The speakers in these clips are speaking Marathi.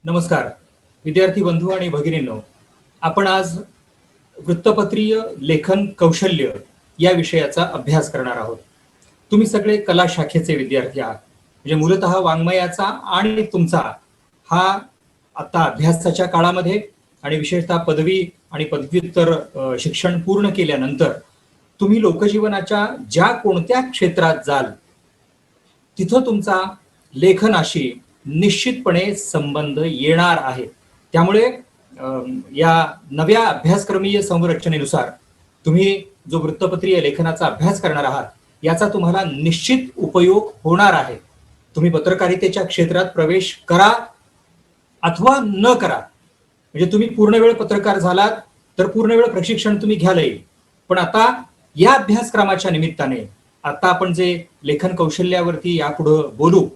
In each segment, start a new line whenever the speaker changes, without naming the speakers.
नमस्कार विद्यार्थी बंधू आणि भगिनींनो, आपण आज वृत्तपत्रीय लेखन कौशल्य या विषयाचा अभ्यास करणार आहोत. तुम्ही सगळे कला शाखेचे विद्यार्थी आहात, म्हणजे मूलतः वाङ्मयाचा आणि तुमचा हा आता अभ्यासाच्या काळामध्ये आणि विशेषतः पदवी आणि पदव्युत्तर शिक्षण पूर्ण केल्यानंतर तुम्ही लोकजीवनाच्या ज्या कोणत्या क्षेत्रात जाल तिथं तुमचा लेखनाशी निश्चितपणे संबंध येणार आहे. त्यामुळे या नव्या अभ्यासक्रमीय संरचनेनुसार तुम्ही जो वृत्तपत्रीय लेखनाचा अभ्यास करणार आहात याचा तुम्हाला निश्चित उपयोग होणार आहे. तुम्ही पत्रकारितेच्या क्षेत्रात प्रवेश करा अथवा न करा, म्हणजे तुम्ही पूर्णवेळ पत्रकार झालात तर पूर्णवेळ प्रशिक्षण तुम्ही घ्यायला येईल. पण आता या अभ्यासक्रमाच्या निमित्ताने आता आपण जे लेखन कौशल्यावरती यापुढे बोलू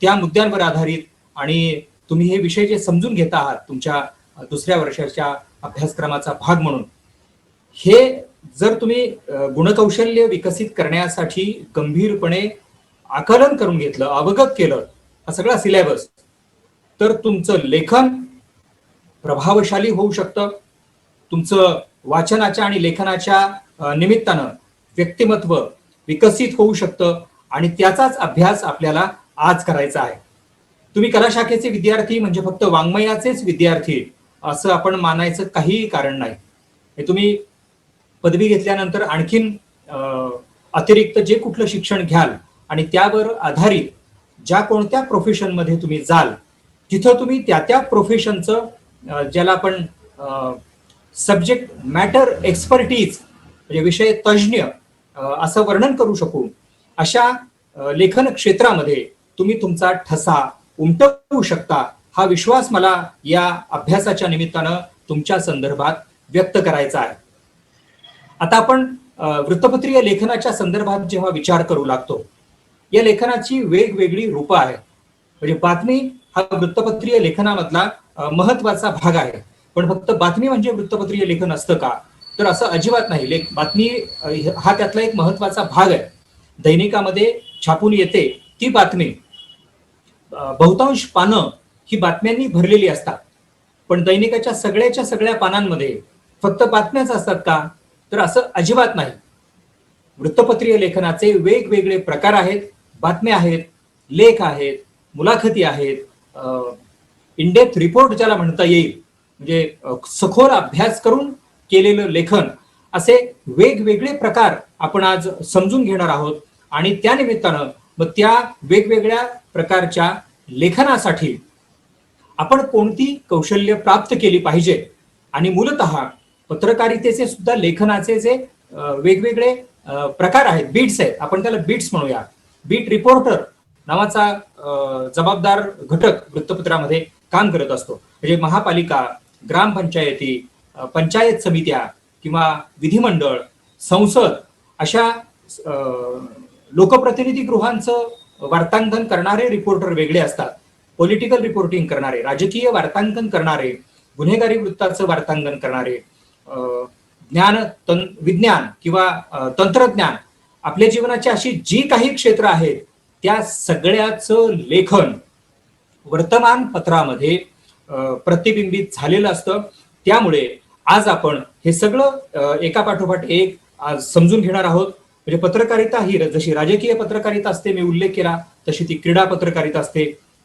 त्या मुद्द्यांवर आधारित आणि तुम्ही हे विषय जे समजून घेता आहात तुमच्या दुसऱ्या वर्षाच्या अभ्यासक्रमाचा भाग म्हणून, हे जर तुम्ही गुणकौशल्य विकसित करण्यासाठी गंभीरपणे आकलन करून घेतलं, अवगत केलं हा सगळा सिलेबस, तर तुमचं लेखन प्रभावशाली होऊ शकतं. तुमचं वाचनाच्या आणि लेखनाच्या निमित्तानं व्यक्तिमत्व विकसित होऊ शकतं आणि त्याचाच अभ्यास आपल्याला आज करायचा आहे. तुम्ही कला शाखेचे विद्यार्थी म्हणजे फक्त वाङ्मयाचेच विद्यार्थी असं आपण मानायचं काहीही कारण नाही. तुम्ही पदवी घेतल्यानंतर आणखीन अतिरिक्त जे कुठलं शिक्षण घ्याल आणि त्यावर आधारित ज्या कोणत्या प्रोफेशनमध्ये तुम्ही जाल तिथं तुम्ही त्या त्या प्रोफेशनचं ज्याला आपण सब्जेक्ट मॅटर एक्सपर्टीज म्हणजे विषय तज्ज्ञ असं वर्णन करू शकू अशा लेखन क्षेत्रामध्ये तुम्ही तुमचा ठसा उमटवू शकता, हा विश्वास मला या अभ्यासाच्या निमित्तानं तुमच्या संदर्भात व्यक्त करायचा आहे. आता आपण वृत्तपत्रीय लेखनाच्या संदर्भात जेव्हा विचार करू लागतो, या लेखनाची वेगवेगळी रूपं आहेत. म्हणजे बातमी हा वृत्तपत्रीय लेखनामधला महत्वाचा भाग आहे. पण फक्त बातमी म्हणजे वृत्तपत्रीय लेखन असतं का, तर असं अजिबात नाही. बातमी हा त्यातला एक महत्वाचा भाग आहे. दैनिकामध्ये छापून येते ती बातमी, बहुतांश पानं ही बातम्यांनी भरलेली असतात. पण दैनिकाच्या सगळ्या पानांमध्ये फक्त बातम्याच असतात का, तर असं अजिबात नाही. वृत्तपत्रीय लेखनाचे वेगवेगळे प्रकार आहेत. बातम्या आहेत, लेख आहेत, मुलाखती आहेत, इनडेप्थ रिपोर्ट ज्याला म्हणता येईल, म्हणजे सखोल अभ्यास करून केलेलं लेखन, असे वेगवेगळे प्रकार आपण आज समजून घेणार आहोत. आणि त्या निमित्तानं मग त्या वेगवेगळ्या प्रकारच्या लेखनासाठी आपण कोणती कौशल्य प्राप्त केली पाहिजे आणि मूलतः पत्रकारितेचे सुद्धा लेखनाचे जे वेगवेगळे प्रकार आहेत, बीट्स आहेत, आपण त्याला बीट्स म्हणूया. बीट रिपोर्टर नावाचा जबाबदार घटक वृत्तपत्रामध्ये काम करत असतो. म्हणजे महापालिका, ग्रामपंचायती, पंचायत समित्या किंवा विधिमंडळ, संसद अशा लोकप्रतिनिधी गृहांचं वार्तांकन करणारे रिपोर्टर वेगळे असतात. पॉलिटिकल रिपोर्टिंग करणारे, राजकीय वार्तांकन करणारे, गुन्हेगारी वृत्ताचं वार्तांकन करणारे, विज्ञान किंवा तंत्रज्ञान, आपल्या जीवनाची अशी जी काही क्षेत्र आहेत त्या सगळ्याचं लेखन वर्तमानपत्रामध्ये प्रतिबिंबित झालेलं असतं. त्यामुळे आज आपण हे सगळं एका पाठोपाठ एक आज समजून घेणार आहोत. म्हणजे पत्रकारिता ही जशी राजकीय पत्रकारिता असते, मी उल्लेख केला, तशी ती क्रीडा पत्रकारिता असते,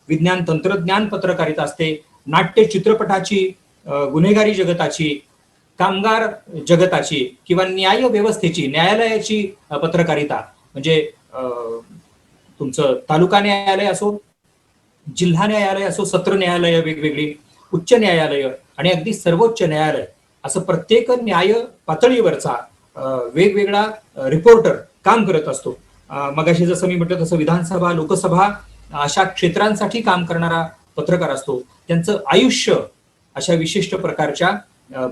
विज्ञान तंत्रज्ञान पत्रकारिता असते, नाट्य चित्रपटाची, गुन्हेगारी जगताची, कामगार जगताची किंवा न्याय व्यवस्थेची, न्यायालयाची पत्रकारिता, म्हणजे तुमचं तालुका न्यायालय असो, जिल्हा न्यायालय असो, सत्र न्यायालय वेगवेगळी, उच्च न्यायालय आणि अगदी सर्वोच्च न्यायालय, असं प्रत्येक न्याय पातळीवरचा वेगवेगळा रिपोर्टर काम करत असतो. मगाशी जसं मी म्हटलं तसं विधानसभा, लोकसभा अशा क्षेत्रांसाठी काम करणारा पत्रकार असतो. त्यांचं आयुष्य अशा विशिष्ट प्रकारच्या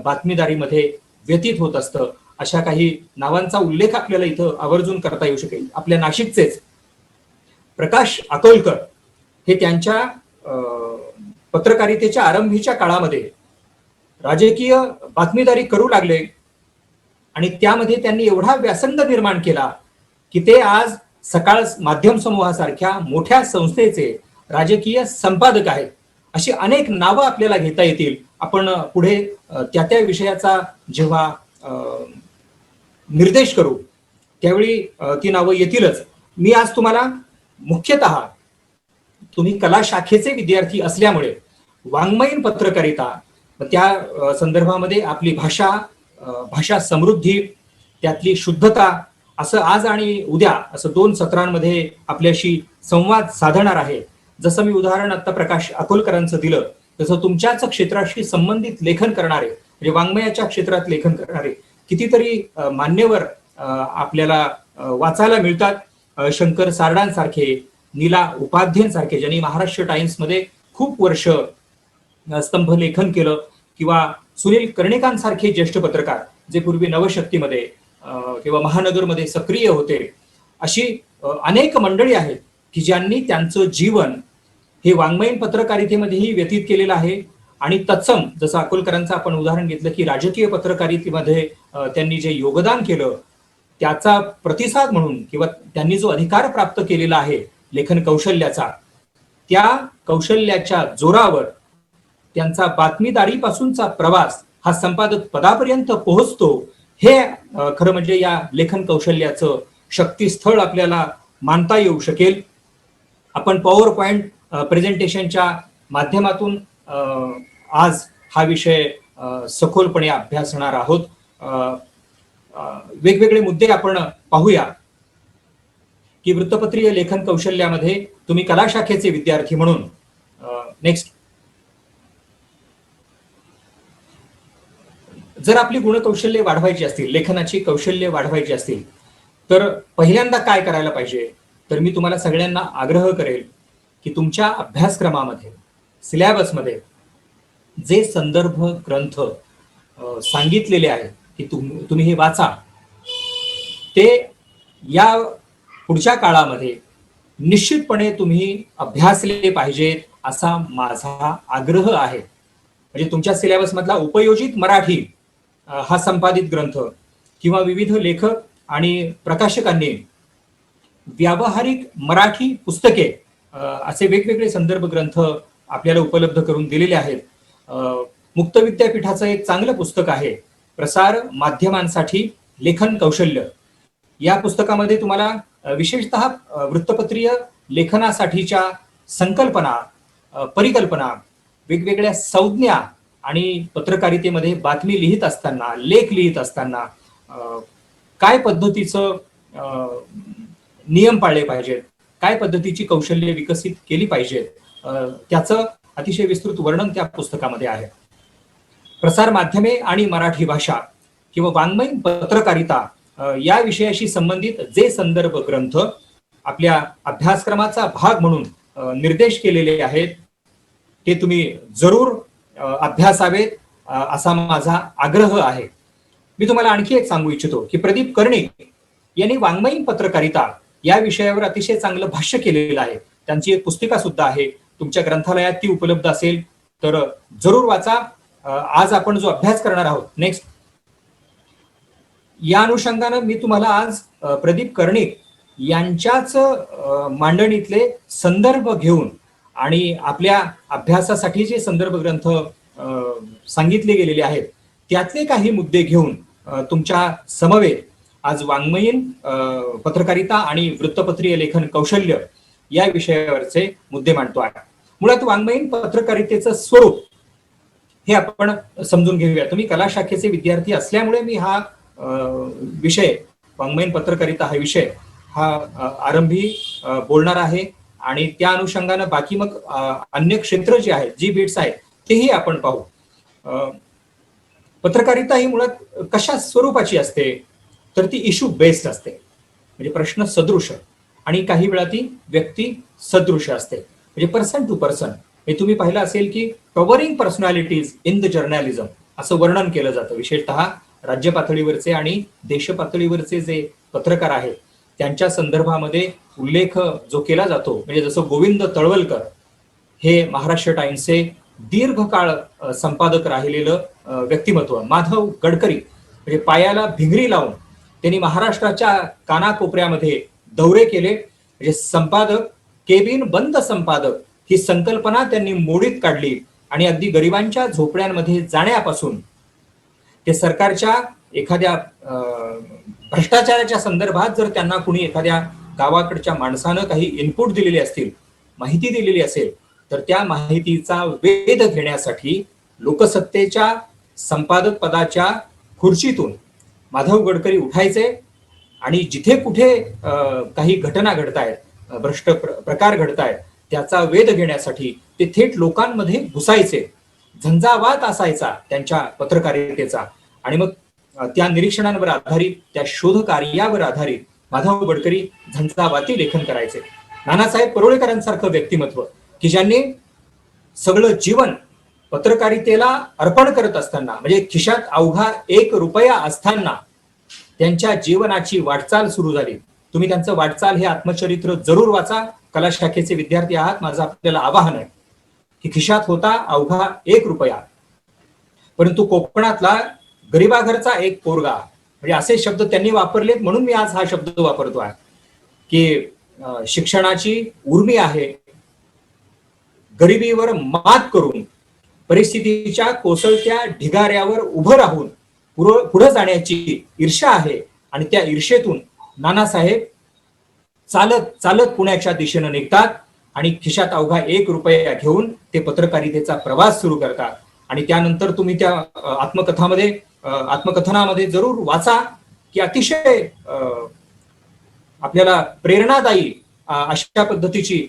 बातमीदारीमध्ये व्यतीत होत असतं. अशा काही नावांचा उल्लेख आपल्याला इथं आवर्जून करता येऊ शकेल. आपल्या नाशिकचेच प्रकाश अकोलकर हे त्यांच्या पत्रकारितेच्या आरंभीच्या काळामध्ये राजकीय बातमीदारी करू लागले आणि त्यामध्ये त्यांनी एवढा व्यासंग निर्माण केला की ते आज सकाळ माध्यम समूहासारख्या मोठ्या संस्थेचे राजकीय संपादक आहेत. अशी अनेक नावं आपल्याला घेता येतील. आपण पुढे त्या त्या विषयाचा जेव्हा निर्देश करू त्यावेळी ती नावं येतीलच. मी आज तुम्हाला मुख्यतः तुम्ही कला शाखेचे विद्यार्थी असल्यामुळे वाङ्मयीन पत्रकारिता त्या संदर्भामध्ये आपली भाषा समृद्धी, त्यातली शुद्धता असं आज आणि उद्या असं 2 सत्रांमध्ये आपल्याशी संवाद साधणार आहे. जसं मी उदाहरण आता प्रकाश अकोलकरांचं दिलं तसं तुमच्याच क्षेत्राशी संबंधित लेखन करणारे म्हणजे वाङ्मयाच्या क्षेत्रात लेखन करणारे कितीतरी मान्यवर आपल्याला वाचायला मिळतात. शंकर सारडांसारखे, नीला उपाध्येंसारखे ज्यांनी महाराष्ट्र टाइम्समध्ये खूप वर्ष स्तंभ लेखन केलं, किंवा सुनील कर्णिकांसारखे ज्येष्ठ पत्रकार जे पूर्वी नवशक्तीमध्ये किंवा महानगरमध्ये सक्रिय होते. अशी अनेक मंडळी आहेत की ज्यांनी त्यांचं जीवन हे वाङ्मयीन पत्रकारितेमध्येही व्यतीत केलेलं आहे. आणि तत्सम जसं अकोलकरांचं आपण उदाहरण घेतलं की राजकीय पत्रकारितेमध्ये त्यांनी जे योगदान केलं त्याचा प्रतिसाद म्हणून किंवा त्यांनी जो अधिकार प्राप्त केलेला आहे लेखन कौशल्याचा, त्या कौशल्याच्या जोरावर त्यांचा बातमीदारीपासूनचा प्रवास हा संपादक पदापर्यंत पोहोचतो. हे खरं म्हणजे या लेखन कौशल्याचं शक्तीस्थळ आपल्याला मानता येऊ शकेल. आपण पॉवर पॉइंट प्रेझेंटेशनच्या माध्यमातून आज हा विषय सखोलपणे अभ्यासणार आहोत. वेगवेगळे मुद्दे आपण पाहूया की वृत्तपत्रीय लेखन कौशल्यामध्ये तुम्ही कला शाखेचे विद्यार्थी म्हणून नेक्स्ट, जर आपली गुणकौशल्ये वाढवायची असतील, लेखनाची कौशल्य वाढवायची असतील, तर पहिल्यांदा काय करायला पाहिजे, तर मी तुम्हाला सगळ्यांना आग्रह करेल की तुमच्या अभ्यासक्रमामध्ये सिलेबसमध्ये जे संदर्भ ग्रंथ सांगितलेले आहेत की तुम्ही हे वाचा, ते या पुढच्या काळामध्ये निश्चितपणे तुम्ही अभ्यासले पाहिजेत असा माझा आग्रह आहे. म्हणजे तुमच्या सिलेबस मधला उपयोजित मराठी हा संपादित ग्रंथ किंवा विविध लेखक आणि प्रकाशकांनी व्यावहारिक मराठी पुस्तके असे वेगवेगळे संदर्भ ग्रंथ आपल्याला उपलब्ध करून दिलेले आहेत. मुक्त विद्यापीठाचं एक चांगलं पुस्तक आहे प्रसार माध्यमांसाठी लेखन कौशल्य. या पुस्तकामध्ये तुम्हाला विशेषतः वृत्तपत्रीय लेखनासाठीच्या संकल्पना, परिकल्पना, वेगवेगळ्या संज्ञा आणि पत्रकारितेमध्ये बातमी लिहित असताना, लेख लिहित असताना काय पद्धतीचं नियम पाळले पाहिजेत, काय पद्धतीची कौशल्य विकसित केली पाहिजेत, त्याचं अतिशय विस्तृत वर्णन त्या पुस्तकामध्ये आहे. प्रसार माध्यमे आणि मराठी भाषा किंवा वाङ्मयीन पत्रकारिता या विषयाशी संबंधित जे संदर्भ ग्रंथ आपल्या अभ्यासक्रमाचा भाग म्हणून निर्देश केलेले आहेत ते तुम्ही जरूर अभ्यासावेत असा माझा आग्रह आहे. मी तुम्हाला आणखी एक सांगू इच्छितो की प्रदीप कर्णिक यांनी वाङ्मयीन पत्रकारिता या विषयावर अतिशय चांगलं भाष्य केलेलं आहे. त्यांची एक पुस्तिका सुद्धा आहे, तुमच्या ग्रंथालयात ती उपलब्ध असेल तर जरूर वाचा. आज आपण जो अभ्यास करणार आहोत नेक्स्ट, या अनुषंगानं मी तुम्हाला आज प्रदीप कर्णिक यांच्याच मांडणीतले संदर्भ घेऊन आणि आपल्या अभ्यासासाठी जे संदर्भ ग्रंथ सांगितले गेलेले आहेत त्यातले काही मुद्दे घेऊन तुमच्या समवेत आज वाङ्मयीन पत्रकारिता आणि वृत्तपत्रीय लेखन कौशल्य या विषयावरचे मुद्दे मांडतो आहे. मुळात वाङ्मयीन पत्रकारितेचं स्वरूप हे आपण समजून घेऊया. तुम्ही कला शाखेचे विद्यार्थी असल्यामुळे मी हा विषय, वाङ्मयीन पत्रकारिता हा विषय हा आरंभी बोलणार आहे आणि त्या अनुषंगानं बाकी मग अन्य क्षेत्र जे आहेत, जी बीट्स आहेत तेही आपण पाहू. पत्रकारिता ही मुळात कशा स्वरूपाची असते तर ती इश्यू बेस्ड असते, म्हणजे प्रश्न सदृश, आणि काही वेळा ती व्यक्ती सदृश असते, म्हणजे पर्सन टू पर्सन. हे तुम्ही पाहिलं असेल की towering personalities in the journalism असं वर्णन केलं जातं. विशेषतः राज्य पातळीवरचे आणि देश पातळीवरचे जे पत्रकार आहेत त्यांच्या संदर्भामध्ये उल्लेख जो केला जातो, म्हणजे जसं गोविंद तळवलकर हे महाराष्ट्र टाइम्सचे दीर्घकाळ संपादक राहिलेलं व्यक्तिमत्व, माधव गडकरी म्हणजे पायाला भिंगरी लावून त्यांनी महाराष्ट्राच्या कानाकोपऱ्यामध्ये दौरे केले, म्हणजे संपादक, केबिन बंद संपादक ही संकल्पना त्यांनी मोडीत काढली आणि अगदी गरिबांच्या झोपड्यांमध्ये जाण्यापासून ते सरकारच्या एखाद्या भ्रष्टाचाराच्या संदर्भात जर त्यांना कुणी एखाद्या गावाकडच्या माणसानं काही इनपुट दिलेले असतील, माहिती दिलेली असेल, तर त्या माहितीचा वेध घेण्यासाठी लोकसत्तेच्या संपादक पदाच्या खुर्चीतून माधव गडकरी उठायचे आणि जिथे कुठे काही घटना घडतायत, भ्रष्ट प्रकार घडतायत, त्याचा वेध घेण्यासाठी ते थेट लोकांमध्ये घुसायचे. झंझावात असायचा त्यांच्या पत्रकारितेचा आणि मग त्या निरीक्षणांवर आधारित, त्या शोध कार्यावर आधारित माधव गडकरी झंझावाती लेखन करायचे. नानासाहेब परोळेकरांसारखं व्यक्तिमत्व की ज्यांनी सगळं जीवन पत्रकारितेला अर्पण करत असताना, म्हणजे खिशात अवघा 1 रुपया असताना त्यांच्या जीवनाची वाटचाल सुरू झाली. तुम्ही त्यांचं वाटचाल हे आत्मचरित्र जरूर वाचा. कला शाखेचे विद्यार्थी आहात, माझं आपल्याला आवाहन आहे की खिशात होता अवघा 1 रुपया, परंतु कोकणातला गरीबाघरचा एक पोरगा, म्हणजे असे शब्द त्यांनी वापरलेत म्हणून मी आज हा शब्द वापरतोय की शिक्षणाची उर्मी आहे, गरिबीवर मात करून परिस्थितीच्या कोसळत्या ढिगाऱ्यावर उभं राहून पुढे जाण्याची ईर्ष्या आहे आणि त्या ईर्षेतून नानासाहेब चालत चालत पुण्याच्या दिशेनं निघतात आणि खिशात अवघा 1 रुपया घेऊन ते पत्रकारितेचा प्रवास सुरू करतात. आणि त्यानंतर तुम्ही त्या आत्मकथनामध्ये जरूर वाचा की अतिशय आपल्याला प्रेरणादायी अशा पद्धतीची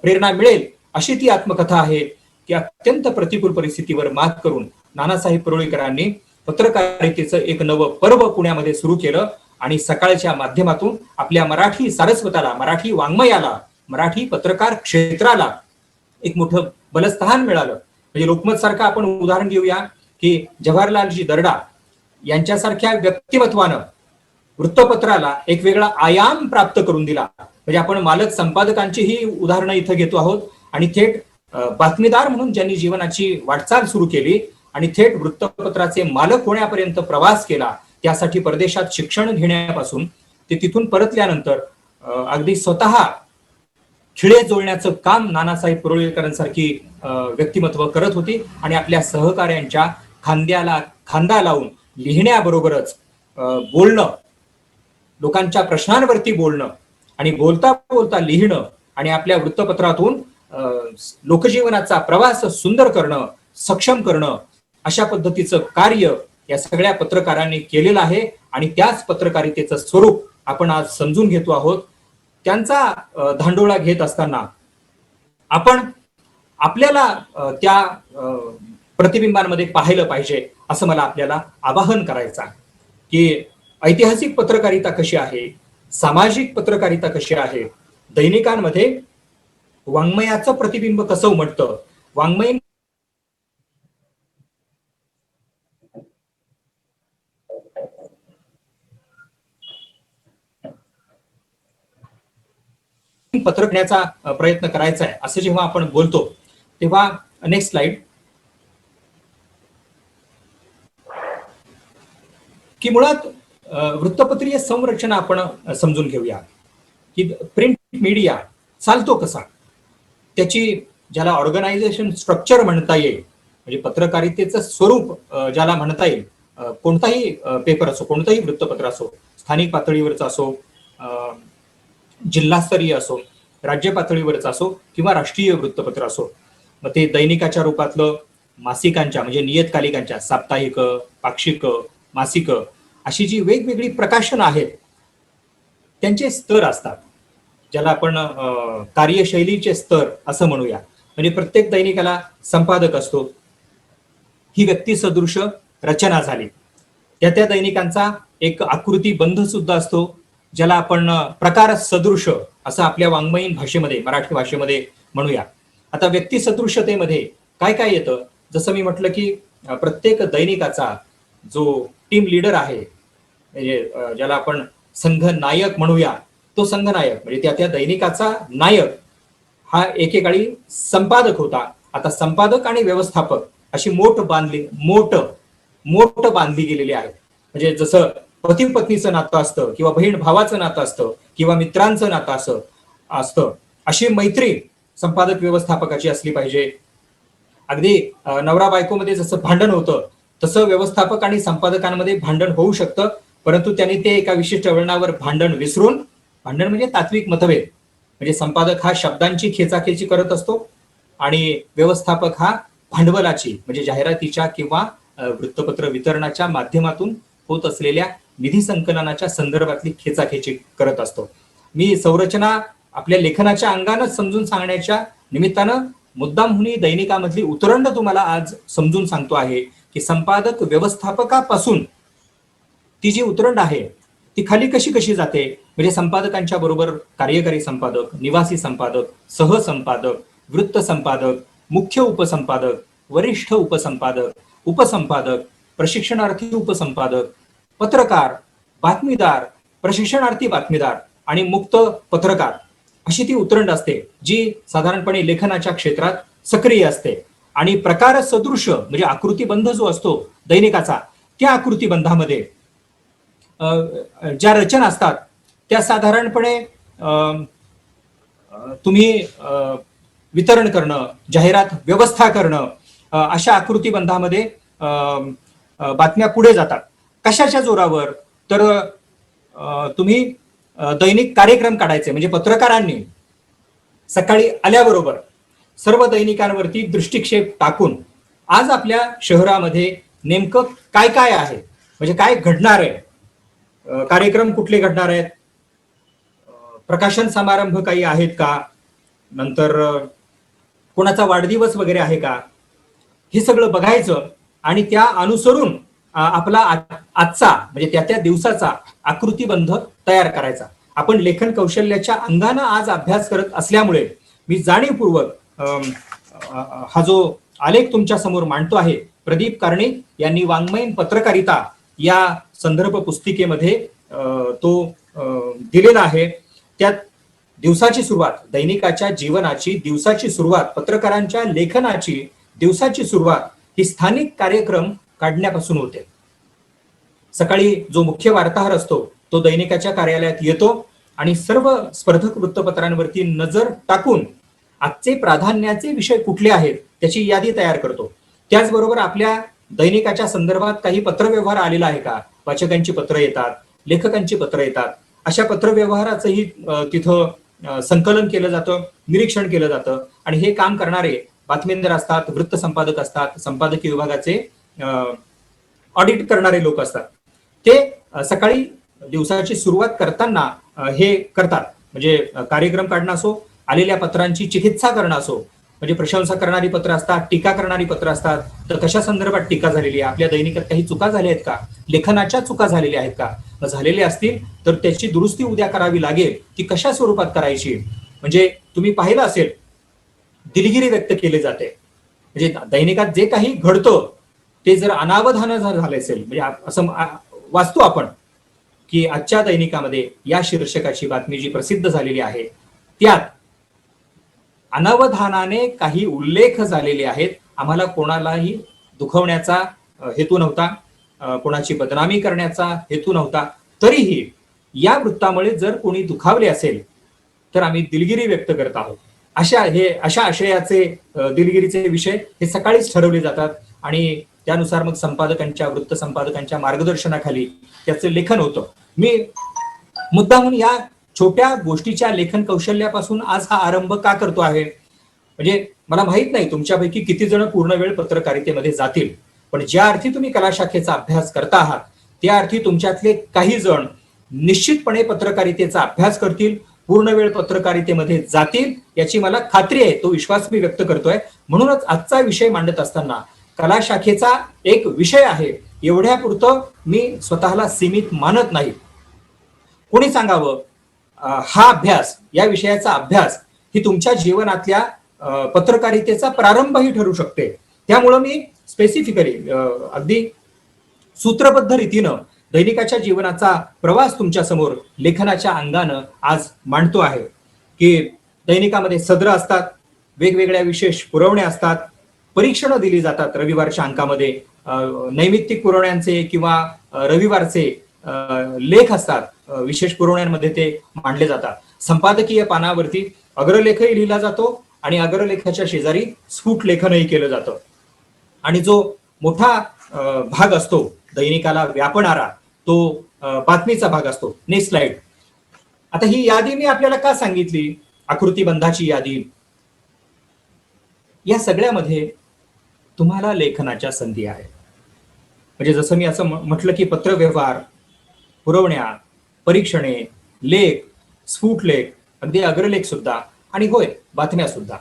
प्रेरणा मिळेल अशी ती आत्मकथा आहे की अत्यंत प्रतिकूल परिस्थितीवर मात करून नानासाहेब परोळेकरांनी पत्रकारितेचं एक नवं पर्व पुण्यामध्ये सुरू केलं आणि सकाळच्या माध्यमातून आपल्या मराठी सारस्वताला, मराठी वाङ्मयाला, मराठी पत्रकार क्षेत्राला एक मोठं बलस्थान मिळालं. म्हणजे लोकमत सारखं आपण उदाहरण घेऊया की जवाहरलालजी दर्डा यांच्यासारख्या व्यक्तिमत्वानं वृत्तपत्राला एक वेगळा आयाम प्राप्त करून दिला. म्हणजे आपण मालक संपादकांची ही उदाहरणं इथं घेतो आहोत आणि थेट बातमीदार म्हणून ज्यांनी जीवनाची वाटचाल सुरू केली आणि थेट वृत्तपत्राचे मालक होण्यापर्यंत प्रवास केला, त्यासाठी परदेशात शिक्षण घेण्यापासून ते तिथून परतल्यानंतर अगदी स्वतः खिळे जोडण्याचं काम नानासाहेब परोळेकरांसारखी व्यक्तिमत्व करत होती आणि आपल्या सहकाऱ्यांच्या खांद्याला खांदा लावून लिहिण्याबरोबरच बोलणं, लोकांच्या प्रश्नांवरती बोलणं आणि बोलता बोलता लिहिणं आणि आपल्या वृत्तपत्रातून लोकजीवनाचा प्रवास सुंदर करणं, सक्षम करणं, अशा पद्धतीचं कार्य या सगळ्या पत्रकारांनी केलेलं आहे आणि त्याच पत्रकारितेचं स्वरूप आपण आज समजून घेतो आहोत. त्यांचा धांडोळा घेत असताना आपण आपल्याला त्या प्रतिबिंबांमध्ये पाहिलं पाहिजे असं मला आपल्याला आवाहन करायचं आहे की ऐतिहासिक पत्रकारिता कशी आहे, सामाजिक पत्रकारिता कशी आहे, दैनिकांमध्ये वाङ्मयाचं प्रतिबिंब कसं उमटतं, वाङ्मय पत्र घेण्याचा प्रयत्न करायचा आहे असं जेव्हा आपण बोलतो तेव्हा नेक्स्ट स्लाइड की मुळात वृत्तपत्रीय संरचना आपण समजून घेऊया की प्रिंट मीडिया चालतो कसा, त्याची ज्याला ऑर्गनायझेशन स्ट्रक्चर म्हणता येईल, म्हणजे पत्रकारितेचं स्वरूप ज्याला म्हणता येईल, कोणताही पेपर असो, कोणताही वृत्तपत्र असो, स्थानिक पातळीवरचा असो, जिल्हास्तरीय असो, राज्य पातळीवरच असो किंवा राष्ट्रीय वृत्तपत्र असो, मग ते दैनिकाच्या रूपातलं, मासिकांच्या म्हणजे नियतकालिकांच्या, साप्ताहिक, पाक्षिक, मासिक अशी जी वेगवेगळी प्रकाशनं आहेत त्यांचे स्तर असतात, ज्याला आपण कार्यशैलीचे स्तर असं म्हणूया. म्हणजे प्रत्येक दैनिकाला संपादक असतो, ही व्यक्तिसदृश रचना झाली. त्या दैनिकांचा एक आकृतीबंध सुद्धा असतो, ज्याला आपण प्रकार सदृश असं आपल्या वाङ्मयीन भाषेमध्ये, मराठी भाषेमध्ये म्हणूया. आता व्यक्तिसदृशतेमध्ये काय काय येतं, जसं मी म्हटलं की प्रत्येक दैनिकाचा जो टीम लीडर आहे, म्हणजे ज्याला आपण संघ नायक म्हणूया, तो संघ नायक म्हणजे त्या दैनिकाचा नायक हा एकेकाळी संपादक होता. आता संपादक आणि व्यवस्थापक अशी मोठ बांधली गेलेली आहे. म्हणजे जसं पती पत्नीचं नातं असतं किंवा बहीण भावाचं नातं असतं किंवा मित्रांचं नातं असतं, अशी मैत्री संपादक व्यवस्थापकाची असली पाहिजे. अगदी नवरा बायकोमध्ये जसं भांडण होतं तसं व्यवस्थापक आणि संपादकांमध्ये भांडण होऊ शकतं, परंतु त्यांनी ते एका विशिष्ट वळणावर भांडण विसरून, भांडण म्हणजे तात्विक मतभेद, म्हणजे संपादक हा शब्दांची खेचाखेची करत असतो आणि व्यवस्थापक हा भांडवलाची म्हणजे जाहिरातीच्या किंवा वृत्तपत्र वितरणाच्या माध्यमातून होत असलेल्या निधी संकलनाच्या संदर्भातली खेचाखेची करत असतो. मी संरचना आपल्या लेखनाच्या अंगानच समजून सांगण्याच्या निमित्तानं मुद्दामहुनी दैनिकामधली उतरंड तुम्हाला आज समजून सांगतो आहे की संपादक व्यवस्थापकापासून ती जी उतरंड आहे ती खाली कशी कशी जाते. म्हणजे संपादकांच्या बरोबर कार्यकारी संपादक, निवासी संपादक, सहसंपादक, वृत्त संपादक, मुख्य उपसंपादक, वरिष्ठ उपसंपादक, उपसंपादक, प्रशिक्षणार्थी उपसंपादक, पत्रकार, बातमीदार, प्रशिक्षणार्थी बातमीदार आणि मुक्त पत्रकार अशी ती उतरंड असते जी साधारणपणे लेखनाच्या क्षेत्रात सक्रिय असते. आणि प्रकार सदृश म्हणजे आकृतीबंध जो असतो दैनिकाचा, त्या आकृतीबंधामध्ये ज्या रचना असतात त्या साधारणपणे तुम्ही वितरण करणं, जाहिरात व्यवस्था करणं, अशा आकृतीबंधामध्ये बातम्या पुढे जातात. कशाच्या जोरावर? तर तुम्ही दैनिक कार्यक्रम काढायचे, म्हणजे पत्रकारांनी सकाळी आल्याबरोबर सर्व दैनिकांवरती दृष्टिक्षेप टाकून आज आपल्या शहरामध्ये नेमकं काय काय आहे, म्हणजे काय घडणार आहे, कार्यक्रम कुठले घडणार आहेत, प्रकाशन समारंभ काही आहेत का, नंतर कोणाचा वाढदिवस वगैरे आहे का, हे सगळं बघायचं आणि त्या अनुसरून आपला आजचा म्हणजे त्या त्या दिवसाचा आकृतीबंध तयार करायचा. आपण लेखन कौशल्याच्या अंगानं आज अभ्यास करत असल्यामुळे मी जाणीवपूर्वक हा जो आलेख तुमच्या समोर मांडतो आहे, प्रदीप कार्णिक यांनी वाङ्मयीन पत्रकारिता या संदर्भ पुस्तिकेमध्ये तो दिलेला आहे. त्यात दिवसाची सुरुवात, दैनिकाच्या जीवनाची दिवसाची सुरुवात, पत्रकारांच्या लेखनाची दिवसाची सुरुवात ही स्थानिक कार्यक्रम काढण्यापासून होते. सकाळी जो मुख्य वार्ताहर असतो तो दैनिकाच्या कार्यालयात येतो आणि सर्व स्पर्धक वृत्तपत्रांवरती नजर टाकून आजचे प्राधान्याचे विषय कुठले आहेत त्याची यादी तयार करतो. त्याचबरोबर आपल्या दैनिकाच्या संदर्भात काही पत्रव्यवहार आलेला आहे का, वाचकांची पत्र येतात, लेखकांची पत्र येतात, अशा पत्रव्यवहाराचंही तिथं संकलन केलं जातं, निरीक्षण केलं जातं. आणि हे काम करणारे बातमीदार असतात, वृत्त संपादक असतात, संपादकीय विभागाचे ऑडिट करणारे लोक असतात. ते सकाळी दिवसाची सुरुवात करताना हे करतात. म्हणजे कार्यक्रम काढणं असो, आलेल्या पत्रांची चिकित्सा करणं असो, म्हणजे प्रशंसा करणारी पत्र असतात, टीका करणारी पत्र असतात, तर कशा संदर्भात टीका झालेली आहे, आपल्या दैनिकात काही चुका झाल्या आहेत का, लेखनाच्या चुका झालेल्या आहेत का, झालेल्या असतील तर त्याची दुरुस्ती उद्या करावी लागेल, ती कशा स्वरूपात करायची. म्हणजे तुम्ही पाहिलं असेल दिलगिरी व्यक्त केली जाते, म्हणजे दैनिकात जे काही घडतं ते जर अनावधान झालं असेल, म्हणजे असं वाचतो आपण की आजच्या दैनिकामध्ये या शीर्षकाची बातमी जी प्रसिद्ध झालेली आहे त्यात अनवधानाने काही उल्लेख झालेले आहेत. आम्हाला कोणालाही दुखवण्याचा हेतू नव्हता, कोणाची बदनामी करण्याचा हेतू नव्हता, तरीही या वृत्तामुळे जर कोणी दुखावले असेल तर आम्ही दिलगिरी व्यक्त करत आहोत. अशा आशयाचे दिलगिरीचे विषय हे सकाळीच ठरवले जातात आणि त्यानुसार मग संपादकांच्या, वृत्त संपादकांच्या मार्गदर्शनाखाली त्याचं लेखन होतं. मी मुद्दामून या छोट्या गोष्टीच्या लेखन कौशल्यापासून आज हा आरंभ का करतो आहे, म्हणजे मला माहित नाही तुमच्यापैकी किती जण पूर्ण वेळ पत्रकारितेमध्ये जातील, पण ज्या अर्थी तुम्ही कला शाखेचा अभ्यास करता आहात त्या अर्थी तुमच्यातले काही जण निश्चितपणे पत्रकारितेचा अभ्यास करतील, पूर्ण वेळ पत्रकारितेमध्ये जातील, याची मला खात्री आहे, तो विश्वास मी व्यक्त करतोय. म्हणूनच आजचा विषय मांडत असताना कला शाखेचा एक विषय आहे एवढ्यापुरतं मी स्वतःला सीमित मानत नाही. कोणी सांगावं हा अभ्यास, या विषयाचा अभ्यास ही तुमच्या जीवनातल्या पत्रकारितेचा प्रारंभही ठरू शकते. त्यामुळं मी स्पेसिफिकली अगदी सूत्रबद्ध रीतीनं दैनिकाच्या जीवनाचा प्रवास तुमच्या समोर लेखनाच्या अंगानं आज मांडतो आहे की दैनिकामध्ये सदर असतात, वेगवेगळ्या विशेष पुरवण्या असतात, परीक्षणं दिली जातात रविवारच्या अंकामध्ये, नैमित्तिक पुरवण्यांचे किंवा रविवारचे लेख असतात, विशेष पुरवण्यांमध्ये ते मांडले जातात. संपादकीय पानावरती अग्रलेखही लिहिला जातो आणि अग्रलेखाच्या शेजारी स्फुट लेखनही केलं जातं. आणि जो मोठा भाग असतो दैनिकाला व्यापणारा तो बातमीचा भाग असतो. Next slide. आता ही यादी मी आपल्याला का सांगितली, आकृतीबंधाची यादी? या सगळ्यामध्ये तुम्हाला लेखनाच्या संधी आहेत. म्हणजे जसं मी असं म्हटलं की पत्रव्यवहार, पुरवण्या, परीक्षणे, लेख, स्फुट लेख, अगदी अग्रलेख सुद्धा, आणि होय बातम्या सुद्धा.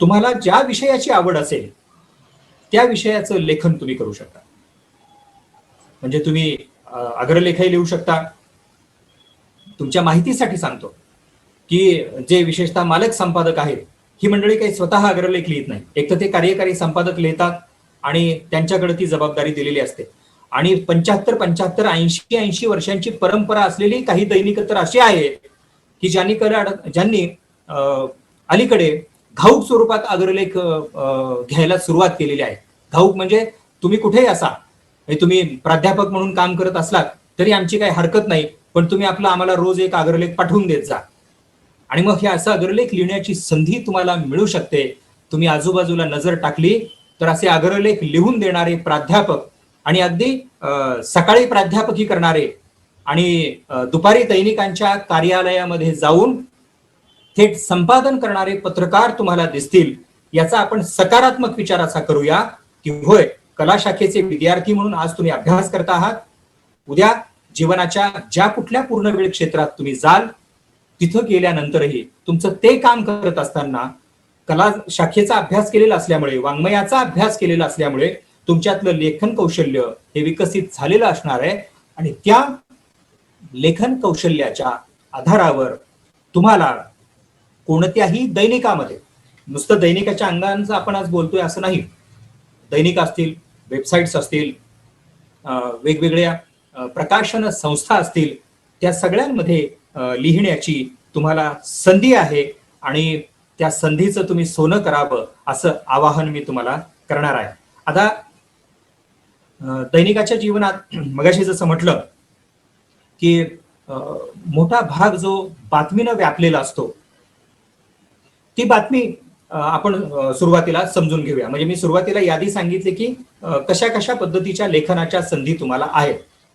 तुम्हाला ज्या विषयाची आवड असेल त्या विषयाचं लेखन तुम्ही करू शकता. म्हणजे तुम्ही अग्रलेखही लिहू शकता. तुमच्या माहितीसाठी सांगतो की जे विशेषतः मालक संपादक आहेत ही मंडळी काही स्वतः अग्रलेख लिहित नाही. एक तर ते कार्यकारी संपादक लिहितात आणि त्यांच्याकडे ती जबाबदारी दिलेली असते. आणि 75 80 वर्षांची परंपरा असलेली काही दैनिक तर अशी आहेत की ज्यांनी अलीकडे घाऊक स्वरूपात अग्रलेख घ्यायला सुरुवात केलेली आहे. घाऊक म्हणजे तुम्ही कुठेही असा, तुम्ही प्राध्यापक म्हणून काम करत असलात तरी आमची काही हरकत नाही, पण तुम्ही आम्हाला रोज एक अग्रलेख पाठवून देत जा. आणि मग हे असं अग्रलेख लिहिण्याची संधी तुम्हाला मिळू शकते. तुम्ही आजूबाजूला नजर टाकली तर असे अग्रलेख लिहून देणारे प्राध्यापक, आणि अगदी सकाळी प्राध्यापकी करणारे आणि दुपारी दैनिकांच्या कार्यालयामध्ये जाऊन थेट संपादन करणारे पत्रकार तुम्हाला दिसतील. याचा आपण सकारात्मक विचार असा करूया की होय, कला शाखेचे विद्यार्थी म्हणून आज तुम्ही अभ्यास करता आहात. उद्या जीवनाच्या ज्या कुठल्या पूर्णवेळ क्षेत्रात तुम्ही जाल तिथं गेल्यानंतरही तुमचं ते काम करत असताना कला शाखेचा अभ्यास केलेला असल्यामुळे, वाङ्मयाचा अभ्यास केलेला असल्यामुळे तुमच्यातलं लेखन कौशल्य हे विकसित झालेलं असणार आहे. आणि त्या लेखन कौशल्याच्या आधारावर तुम्हाला कोणत्याही दैनिकामध्ये, नुसतं दैनिकाच्या अंगांचं आपण आज बोलतोय असं नाही, दैनिक असतील, वेबसाईट्स असतील, वेगवेगळ्या प्रकाशन संस्था असतील, त्या सगळ्यांमध्ये लिहिण्याची तुम्हाला संधी आहे. आणि त्या संधीचं तुम्ही सोनं करावं असं आवाहन मी तुम्हाला करणार आहे. आता दैनिकाच्या जीवनात मगाशी जसं म्हटलं की मोठा भाग जो बातमीनं व्यापलेला असतो, ती बातमी आपण सुरुवातीला समजून घेऊया. म्हणजे मी सुरुवातीला यादी सांगितली की कशा कशा पद्धतीच्या लेखनाच्या संधी तुम्हाला आहेत.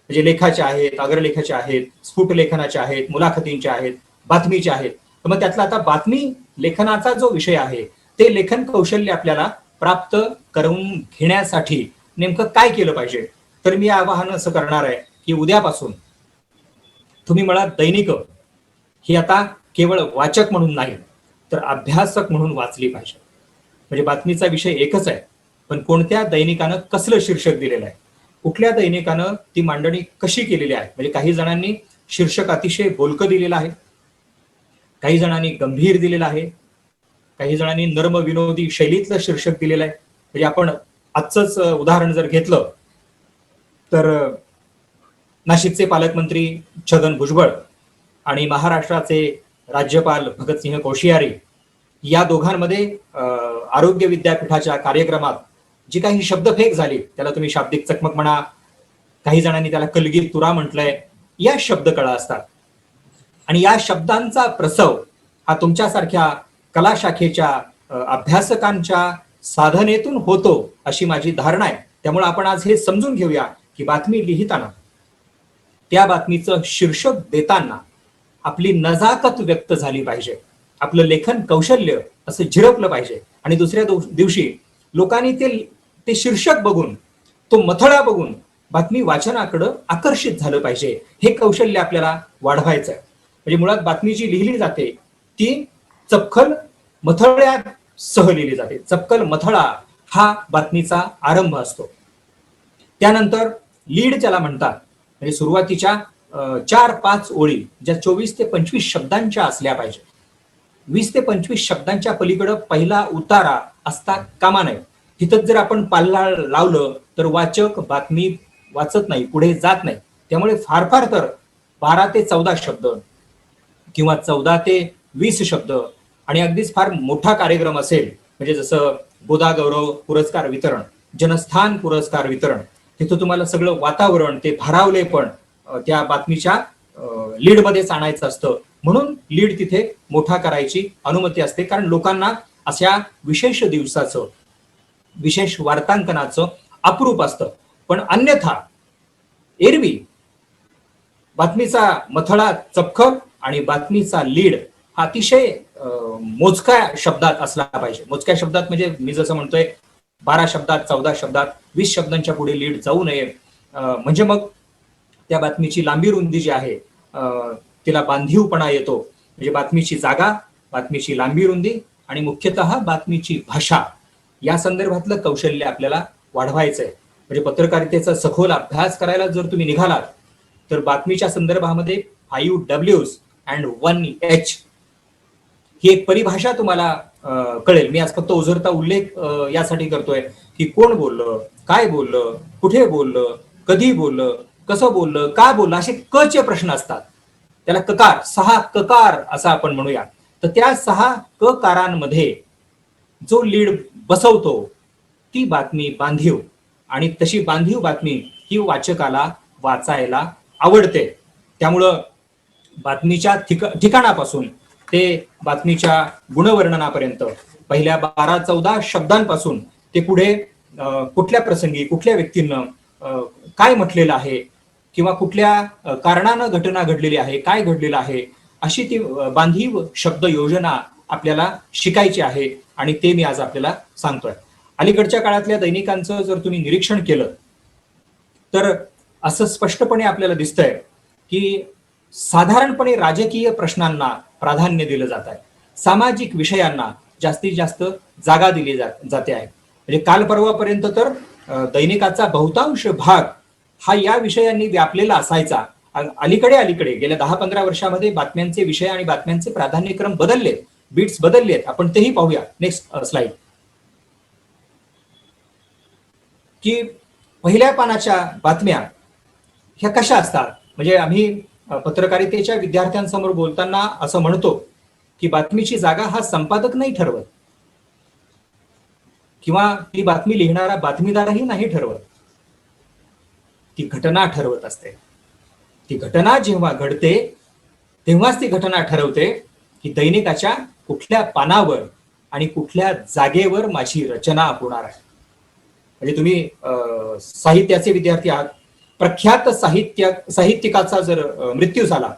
म्हणजे लेखाच्या आहेत, अग्रलेखाच्या आहेत, स्फुट लेखनाच्या आहेत, मुलाखतींच्या आहेत, बातमीच्या आहेत. तर मग त्यातला आता बातमी लेखनाचा जो विषय आहे ते लेखन कौशल्य आपल्याला प्राप्त करून घेण्यासाठी नेमकं काय केलं पाहिजे? तर मी आवाहन असं करणार आहे की उद्यापासून तुम्ही मला दैनिक ही आता केवळ वाचक म्हणून नाही तर अभ्यासक म्हणून वाचली पाहिजे. म्हणजे बातमीचा विषय एकच आहे, पण कोणत्या दैनिकानं कसलं शीर्षक दिलेलं आहे, कुठल्या दैनिकानं ती मांडणी कशी केलेली आहे. म्हणजे काही जणांनी शीर्षक अतिशय बोलकं दिलेलं आहे, काही जणांनी गंभीर दिलेलं आहे, काही जणांनी नर्म विनोदी शैलीतलं शीर्षक दिलेलं आहे. म्हणजे आपण आजचंच उदाहरण जर घेतलं तर नाशिकचे पालकमंत्री छगन भुजबळ आणि महाराष्ट्राचे राज्यपाल भगतसिंह कोश्यारी या दोघांमध्ये आरोग्य विद्यापीठाच्या कार्यक्रमात जी काही शब्दफेक झाली, त्याला तुम्ही शाब्दिक चकमक म्हणा, काही जणांनी त्याला कलगीर तुरा म्हटलंय, या शब्दकळा असतात. आणि या शब्दांचा प्रसव हा तुमच्यासारख्या कला शाखेच्या अभ्यासकांच्या साधनेतून होतो अशी माझी धारणा आहे. त्यामुळे आपण आज हे समजून घेऊया की बातमी लिहिताना, त्या बातमीचं शीर्षक देताना आपली नजाकत व्यक्त झाली पाहिजे, आपलं लेखन कौशल्य असं झिरपलं पाहिजे. आणि दुसऱ्या दिवशी लोकांनी ते शीर्षक बघून, तो मथळा बघून बातमी वाचनाकडं आकर्षित झालं पाहिजे. हे कौशल्य आपल्याला वाढवायचं आहे. म्हणजे मुळात बातमी जी लिहिली जाते ती चपखल मथळ्यासह लिहिली जाते. चपखल मथळा हा बातमीचा आरंभ असतो. त्यानंतर लीड ज्याला म्हणतात, म्हणजे सुरुवातीच्या 4-5 ओळी ज्या 24 ते 25 शब्दांच्या असल्या पाहिजे. 20 ते 25 शब्दांच्या पलीकडं पहिला उतारा असता कामा नये. तिथं जर आपण पाल्ला लावलं तर वाचक बातमी वाचत नाही, पुढे जात नाही. त्यामुळे फार फार तर 12 ते 14 शब्द किंवा 14 ते 20 शब्द, आणि अगदीच फार मोठा कार्यक्रम असेल म्हणजे जसं गोदा गौरव पुरस्कार वितरण, जनस्थान पुरस्कार वितरण, तिथं तुम्हाला सगळं वातावरण, ते भारावले पण त्या बातमीच्या लीडमध्येच आणायचं असतं. म्हणून लीड तिथे मोठा करायची अनुमती असते, कारण लोकांना अशा विशेष दिवसाचं, विशेष वार्तांकनाचं अप्रूप असतं. पण अन्यथा एरवी बातमीचा मथळा चपखल आणि बातमीचा लीड हा अतिशय मोजक्या शब्दात असला पाहिजे. मोजक्या शब्दात म्हणजे मी जसं म्हणतोय 12 शब्दात, 14 शब्दात, 20 शब्दांच्या पुढे लीड जाऊ नये. म्हणजे मग त्या बातमीची लांबी रुंदी जी आहे तिला बांधीवपणा येतो. म्हणजे बातमीची जागा, बातमीची लांबी रुंदी आणि मुख्यतः बातमीची भाषा या संदर्भातलं कौशल्य आपल्याला वाढवायचंय. म्हणजे पत्रकारितेचा सखोल अभ्यास करायला जर तुम्ही निघालात तर बातमीच्या संदर्भामध्ये 5 Ws and 1 H ही एक परिभाषा तुम्हाला कळेल. मी आज फक्त ओझरता उल्लेख यासाठी करतोय की कोण बोललं, काय बोललं, कुठे बोललं, कधी बोललं, कसं बोललं, का बोललं, असे कचे प्रश्न असतात. त्याला ककार, 6 ककार असं आपण म्हणूया. तर त्या 6 ककारांमध्ये जो लीड बसवतो ती बातमी बांधीव, आणि तशी बांधीव बातमी ही वाचकाला वाचायला आवडते. त्यामुळं बातमीच्या ठिकाणापासून ते बातमीच्या गुणवर्णनापर्यंत पहिल्या 12-14 शब्दांपासून ते पुढे कुठल्या प्रसंगी, कुठल्या व्यक्तीनं काय म्हटलेलं आहे किंवा कुठल्या कारणानं घटना घडलेली आहे, काय घडलेलं आहे, अशी ती बांधीव शब्द योजना आपल्याला शिकायची आहे. आणि ते मी आज आपल्याला सांगतोय. अलीकडच्या काळातल्या दैनिकांचं जर तुम्ही निरीक्षण केलं तर असं स्पष्टपणे आपल्याला दिसतंय की साधारणपणे राजकीय प्रश्नांना प्राधान्य दिलं जात आहे. सामाजिक विषयांना जास्तीत जास्त जागा दिली जाते आहे. म्हणजे काल परवापर्यंत तर दैनिकाचा बहुतांश भाग हा या विषयांनी व्यापलेला असायचा. अलीकडे गेल्या 10-15 वर्षामध्ये बातम्यांचे विषय आणि बातम्यांचे प्राधान्यक्रम बदललेत, बीट्स बदललेत. आपण तेही पाहूया. Next slide. की पहिल्या पानाच्या बातम्या ह्या कशा असतात. म्हणजे आम्ही पत्रकारितेच्या विद्यार्थ्यांसमोर बोलताना असं म्हणतो की बातमीची जागा हा संपादक नाही ठरवत किंवा ती बातमी लिहिणारा बातमीदारही नाही ठरवत, ती घटना ठरवत असते. ती घटना जेव्हा घडते तेव्हाच ती घटना ठरवते की दैनिकाच्या कुठल्या पानावर आणि कुठल्या जागेवर माझी रचना होणार आहे. म्हणजे तुम्ही साहित्याचे विद्यार्थी आहात. प्रख्यात साहित्यिकाचा जर मृत्यू झाला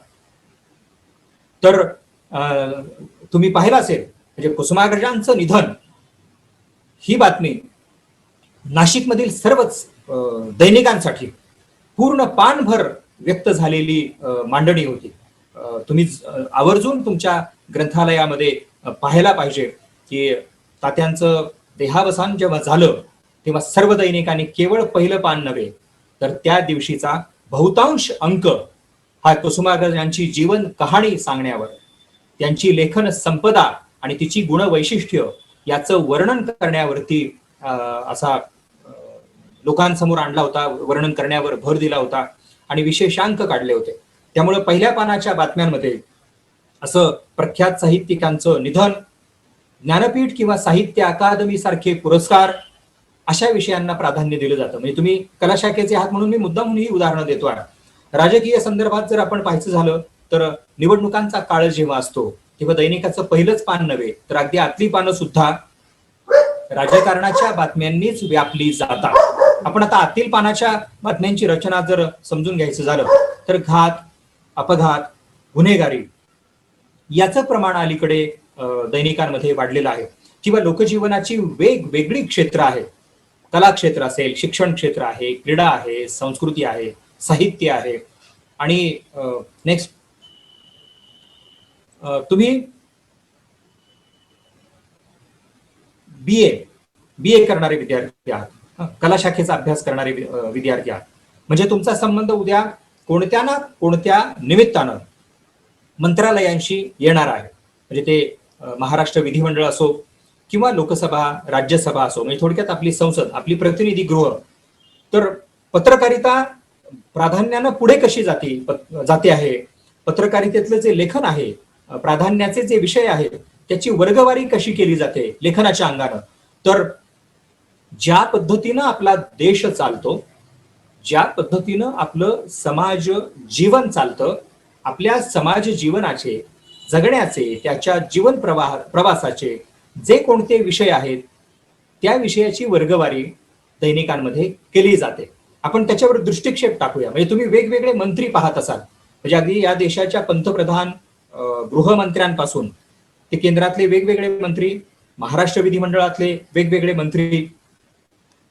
तर तुम्ही पाहिलं असेल, म्हणजे कुसुमाग्रजांचं निधन ही बातमी नाशिकमधील सर्वच दैनिकांसाठी पूर्ण पानभर व्यक्त झालेली मांडणी होती. तुम्ही आवर्जून तुमच्या ग्रंथालयामध्ये पाहायला पाहिजे की तात्यांचं देहावसान जेव्हा झालं तेव्हा सर्व दैनिकांनी केवळ पहिलं पान नव्हे तर त्या दिवशीचा बहुतांश अंक हा कुसुमाग्रजांची जीवन कहाणी सांगण्यावर, त्यांची लेखन संपदा आणि तिची गुणवैशिष्ट्य याचं वर्णन करण्यावरती असा लोकांसमोर आणला होता, वर्णन करण्यावर भर दिला होता आणि विशेषांक काढले होते. त्यामुळे पहिल्या पानाच्या बातम्यांमध्ये असं प्रख्यात साहित्यिकांचं निधन, ज्ञानपीठ किंवा साहित्य अकादमी सारखे पुरस्कार अशा विषयांना प्राधान्य दिलं जातं. म्हणजे तुम्ही कला शाखेचे आहात म्हणून मी मुद्दाम ही उदाहरणं देतो आहे. राजकीय संदर्भात जर आपण पाहायचं झालं तर निवडणुकांचा काळ जेव्हा असतो तेव्हा दैनिकाचं पहिलंच पान नव्हे तर अगदी आतली पानं सुद्धा राजकारणाच्या बातम्यांनीच व्यापली जातात. आपण आता आतील पानाच्या बातम्यांची रचना जर समजून घ्यायचं झालं तर घात, अपघात, गुन्हेगारी याचं प्रमाण अलीकडे दैनिकांमध्ये वाढलेलं आहे. किंवा लोकजीवनाची वेगवेगळी क्षेत्र आहेत. कला क्षेत्र असेल, शिक्षण क्षेत्र आहे, क्रीडा आहे, संस्कृती आहे, साहित्य आहे. आणि नेक्स्ट तुम्ही बीए करणारे विद्यार्थी आहात, कला शाखेचा अभ्यास करणारे विद्यार्थी आहात. म्हणजे तुमचा संबंध उद्या कोणत्या ना कोणत्या निमित्तानं मंत्रालयांशी येणार आहे. म्हणजे ते महाराष्ट्र विधिमंडळ असो किंवा लोकसभा, राज्यसभा असो, म्हणजे थोडक्यात आपली संसद, आपली प्रतिनिधी गृह. तर पत्रकारिता प्राधान्यानं पुढे कशी जाते आहे, पत्रकारितेतलं जे लेखन आहे, प्राधान्याचे जे विषय आहेत त्याची वर्गवारी कशी केली जाते लेखनाच्या अंगानं. तर ज्या पद्धतीनं आपला देश चालतो, ज्या पद्धतीनं आपलं समाज जीवन चालतं, आपल्या समाज जीवनाचे जगण्याचे, त्याच्या जीवन प्रवासाचे जे कोणते विषय आहेत त्या विषयाची वर्गवारी दैनिकांमध्ये केली जाते. आपण त्याच्यावर दृष्टिक्षेप टाकूया. म्हणजे तुम्ही वेगवेगळे मंत्री पाहत असाल, म्हणजे अगदी या देशाच्या पंतप्रधान, गृहमंत्र्यांपासून ते केंद्रातले वेगवेगळे मंत्री, महाराष्ट्र विधिमंडळातले वेगवेगळे मंत्री,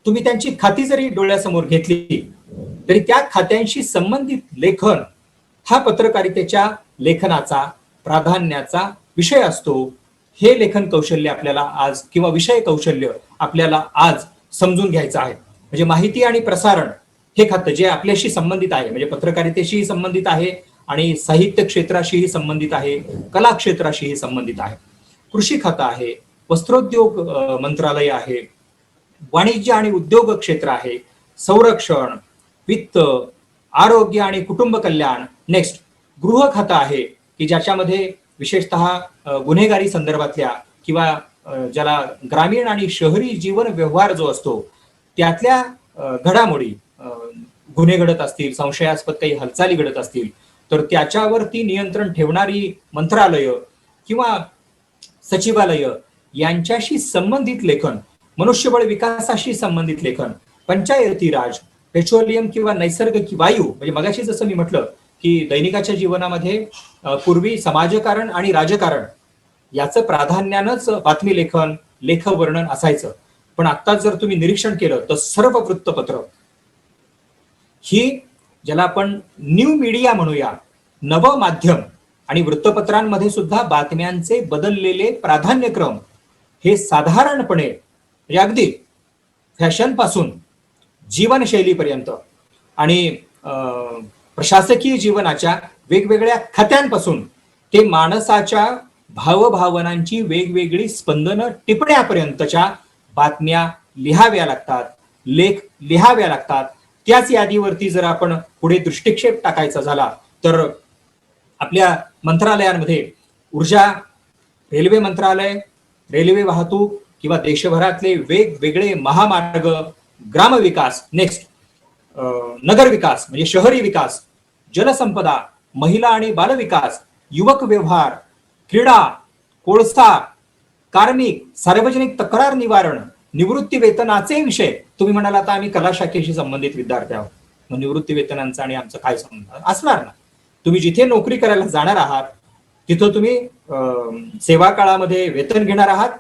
तुम्ही त्यांची खाती जरी डोळ्यासमोर घेतली तरी त्या खात्यांशी संबंधित लेखन हा पत्रकारितेच्या लेखनाचा प्राधान्याचा विषय असतो. हे लेखन कौशल्य आपल्याला आज, किंवा विषय कौशल्य आपल्याला आज समजून घ्यायचं आहे. म्हणजे माहिती आणि प्रसारण हे खातं जे आपल्याशी संबंधित आहे, म्हणजे पत्रकारितेशी संबंधित आहे आणि साहित्य क्षेत्राशीही संबंधित आहे, कला क्षेत्राशीही संबंधित आहे. कृषी खातं आहे, वस्त्रोद्योग मंत्रालय आहे, वाणिज्य आणि उद्योग क्षेत्र आहे, संरक्षण, वित्त, आरोग्य आणि कुटुंब कल्याण, नेक्स्ट गृह खातं आहे की ज्याच्यामध्ये विशेषतः गुन्हेगारी संदर्भातल्या किंवा ज्याला ग्रामीण आणि शहरी जीवन व्यवहार जो असतो त्यातल्या घडामोडी, गुन्हे घडत असतील, संशयास्पद काही हालचाली घडत असतील तर त्याच्यावरती नियंत्रण ठेवणारी मंत्रालय किंवा सचिवालय यांच्याशी संबंधित लेखन, मनुष्यबळ विकासाशी संबंधित लेखन, पंचायती राज, पेट्रोलियम किंवा नैसर्गिक वायू, म्हणजे मगाशी जसं मी म्हटलं की दैनिकाच्या जीवनामध्ये पूर्वी समाजकारण आणि राजकारण याचं प्राधान्यानंच बातमी लेखन, लेखवर्णन असायचं. पण आता जर तुम्ही निरीक्षण केलं तर सर्व वृत्तपत्र ही, ज्याला आपण न्यू मीडिया म्हणूया, नव माध्यम, आणि वृत्तपत्रांमध्ये सुद्धा बातम्यांचे बदललेले प्राधान्यक्रम हे साधारणपणे, म्हणजे अगदी फॅशन पासून जीवनशैलीपर्यंत आणि प्रशासकीय जीवनाच्या वेगवेगळ्या खात्यांपासून ते माणसाच्या भावभावनांची वेगवेगळी स्पंदनं टिपण्यापर्यंतच्या बातम्या लिहाव्या लागतात, लेख लिहाव्या लागतात. त्याच यादीवरती जर आपण पुढे दृष्टिक्षेप टाकायचा झाला तर आपल्या मंत्रालयांमध्ये ऊर्जा, रेल्वे मंत्रालय, रेल्वे वाहतूक किंवा देशभरातले वेगवेगळे महामार्ग, ग्रामविकास, नेक्स्ट नगर विकास म्हणजे शहरी विकास, जलसंपदा, महिला आणि बालविकास, युवक व्यवहार, क्रीडा, कोळसा, कार्मिक, सार्वजनिक तक्रार निवारण, निवृत्ती वेतनाचे विषय. तुम्ही म्हणाला आता आम्ही कला शाखेशी संबंधित विद्यार्थी आहोत, मग निवृत्ती वेतनांचा आणि आमचा काय संबंध असणार ना. तुम्ही जिथे नोकरी करायला जाणार आहात तिथं तुम्ही सेवा काळामध्ये वेतन घेणार आहात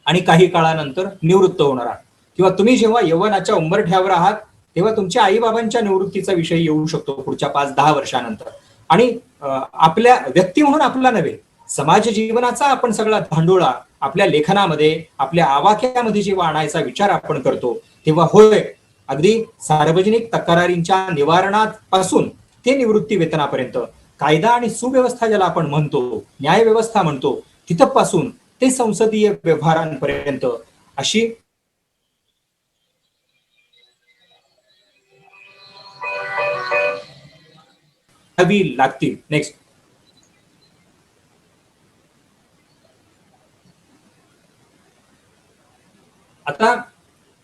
आणि काही काळानंतर निवृत्त होणार आहात, किंवा तुम्ही जेव्हा यौवनाच्या उंबरठ्यावर आहात तेव्हा तुमच्या आईबाबांच्या निवृत्तीचा विषय येऊ शकतो पुढच्या 5-10 वर्षानंतर. आणि आपल्या व्यक्ती म्हणून आपला नव्हे, समाज जीवनाचा आपण सगळा धांडोळा आपल्या लेखनामध्ये, आपल्या आवाक्यामध्ये जेव्हा आणायचा विचार आपण करतो तेव्हा होय, अगदी सार्वजनिक तक्रारींच्या निवारणापासून ते निवृत्ती वेतनापर्यंत, कायदा आणि सुव्यवस्था ज्याला आपण म्हणतो, न्याय व्यवस्था म्हणतो, तिथपासून ते संसदीय व्यवहारांपर्यंत अशी लागतील. नेक्स्ट, आता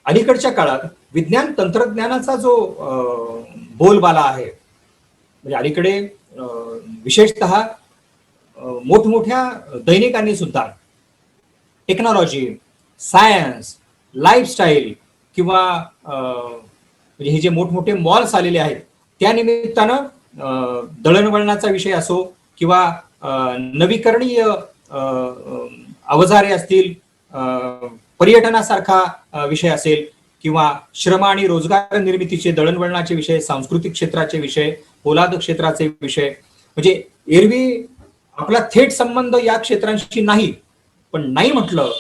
अलीकडच्या काळात विज्ञान तंत्रज्ञानाचा जो बोलबाला आहे, म्हणजे अलीकडे विशेषतः मोठमोठ्या दैनिकांनी सुद्धा टेक्नॉलॉजी, सायन्स, लाईफस्टाईल किंवा म्हणजे हे जे मोठमोठे मॉल्स आलेले आहेत त्या निमित्तानं दळणवळणाचा विषय असो किंवा नवीकरणीय अवजारे असतील, पर्यटनासारखा विषय असेल किंवा श्रम आणि रोजगार निर्मितीचे, दळणवळणाचे विषय, सांस्कृतिक क्षेत्राचे विषय, पोलाद क्षेत्राचे विषय, म्हणजे एरवी आपला थेट संबंध या क्षेत्रांशी नाही, पण नाही म्हटलं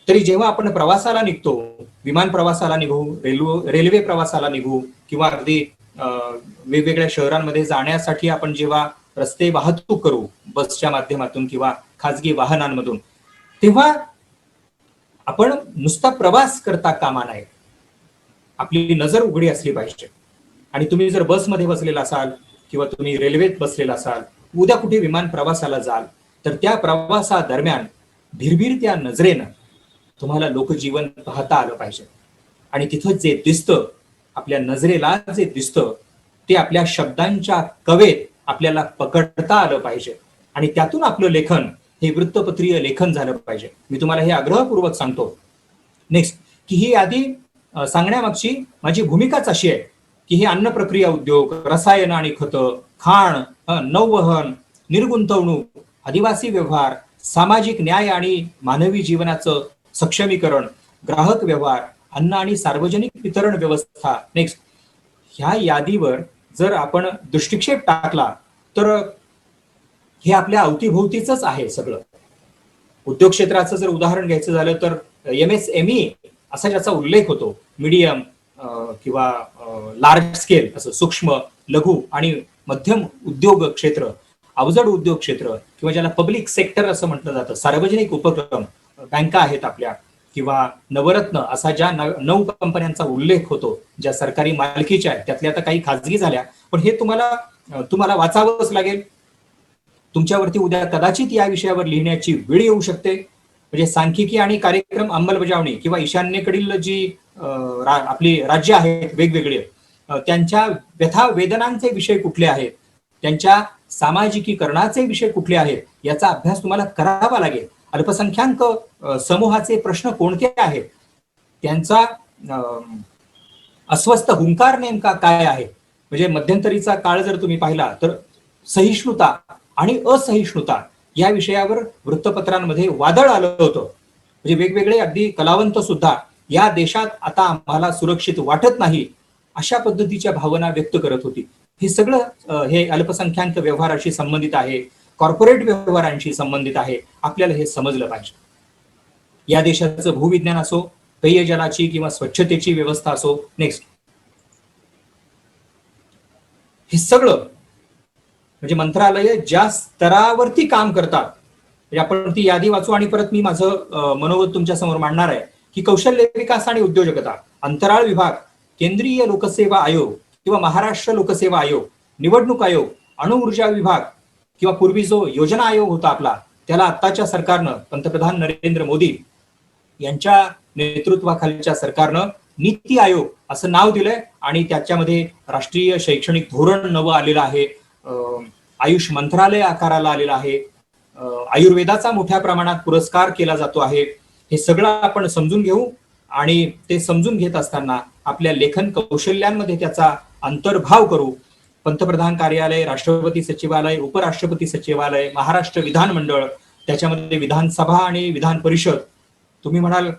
तरी जेव्हा आपण प्रवासाला निघतो, विमान प्रवासाला निघू, रेल्वे प्रवासाला निघू किंवा अगदी वेगवेगळ्या शहरांमध्ये जाण्यासाठी आपण जेव्हा रस्ते वाहतूक करू बसच्या माध्यमातून किंवा खाजगी वाहनांमधून, तेव्हा आपण नुसता प्रवास करता कामा नये, आपली नजर उघडी असली पाहिजे. आणि तुम्ही जर बसमध्ये बसलेला असाल किंवा तुम्ही रेल्वेत बसलेला असाल, उद्या कुठे विमान प्रवासाला जाल तर त्या प्रवासादरम्यान भिरभिरत्या नजरेनं तुम्हाला लोकजीवन पाहता आलं पाहिजे. आणि तिथं जे दिसतं, आपल्या नजरेला जे दिसतं ते आपल्या शब्दांच्या कवेत आपल्याला पकडता आलं पाहिजे. आणि त्यातून आपलं लेखन हे वृत्तपत्रीय लेखन झालं पाहिजे. मी तुम्हाला हे आग्रहपूर्वक सांगतो. नेक्स्ट, की ही यादी सांगण्यामागची माझी भूमिकाच अशी आहे की हे अन्न प्रक्रिया उद्योग, रसायन आणि खतं, खाण, नौवहन, निर्गुंतवणूक, आदिवासी व्यवहार, सामाजिक न्याय आणि मानवी जीवनाचं सक्षमीकरण, ग्राहक व्यवहार, अन्न आणि सार्वजनिक वितरण व्यवस्था. नेक्स्ट, ह्या यादीवर जर आपण दृष्टिक्षेप टाकला तर हे आपल्या अवतीभोवतीच आहे सगळं. उद्योग क्षेत्राचं जर उदाहरण घ्यायचं झालं तर MSME असा ज्याचा उल्लेख होतो, मीडियम किंवा लार्ज स्केल, असं सूक्ष्म, लघु आणि मध्यम उद्योग क्षेत्र, अवजड उद्योग क्षेत्र किंवा ज्याला पब्लिक सेक्टर असं म्हटलं जातं, सार्वजनिक उपक्रम, बँका आहेत आपल्या, किंवा नवरत्न असा ज्या 9 कंपन्यांचा उल्लेख होतो ज्या सरकारी मालकीच्या आहेत, त्यातल्या आता काही खाजगी झाल्या, पण हे तुम्हाला वाचावंच लागेल. तुमच्यावरती उद्या कदाचित या विषयावर लिहिण्याची वेळ येऊ शकते. म्हणजे सांख्यिकी आणि कार्यक्रम अंमलबजावणी किंवा ईशान्येकडील जी आपली राज्य आहेत वेगवेगळे, त्यांच्या व्यथा वेदनांचे विषय कुठले आहेत, त्यांच्या सामाजिकीकरणाचे विषय कुठले आहेत, याचा अभ्यास तुम्हाला करावा लागेल. अल्पसंख्याक समूहाचे प्रश्न कोणते आहेत, त्यांचा अस्वस्थ हुंकार नेमका काय आहे. म्हणजे मध्यंतरीचा काळ जर तुम्ही पाहिला तर सहिष्णुता आणि असहिष्णुता या विषयावर वृत्तपत्रांमध्ये वादळ आलं होतं. म्हणजे वेगवेगळे अगदी कलावंत सुद्धा या देशात आता आम्हाला सुरक्षित वाटत नाही अशा पद्धतीच्या भावना व्यक्त करत होती. हे सगळं हे अल्पसंख्याक व्यवहाराशी संबंधित आहे, कॉर्पोरेट व्यवहारांशी संबंधित आहे. आपल्याला हे समजलं पाहिजे. या देशाचं भूविज्ञान असो, पेयजलाची किंवा स्वच्छतेची व्यवस्था असो. नेक्स्ट, हे सगळं म्हणजे मंत्रालय ज्या स्तरावरती काम करतात, म्हणजे आपण ती यादी वाचू आणि परत मी माझं मनोगत तुमच्या समोर मांडणार आहे की कौशल्य विकास आणि उद्योजकता, अंतराळ विभाग, केंद्रीय लोकसेवा आयोग किंवा महाराष्ट्र लोकसेवा आयोग, निवडणूक आयोग, अणुऊर्जा विभाग किंवा पूर्वी जो योजना आयोग होता आपला, त्याला आत्ताच्या सरकारनं, पंतप्रधान नरेंद्र मोदी यांच्या नेतृत्वाखालच्या सरकारनं नीती आयोग असं नाव दिलंय आणि त्याच्यामध्ये राष्ट्रीय शैक्षणिक धोरण नवं आलेलं आहे, आयुष मंत्रालय आकाराला आलेलं आहे, आयुर्वेदाचा मोठ्या प्रमाणात पुरस्कार केला जातो आहे. हे सगळं आपण समजून घेऊ आणि ते समजून घेत असताना आपल्या लेखन कौशल्यांमध्ये त्याचा अंतर्भाव करू. पंतप्रधान कार्यालय, राष्ट्रपती सचिवालय, उपराष्ट्रपती सचिवालय, महाराष्ट्र विधानमंडळ, त्याच्यामध्ये विधानसभा आणि विधान परिषद. तुम्ही म्हणाल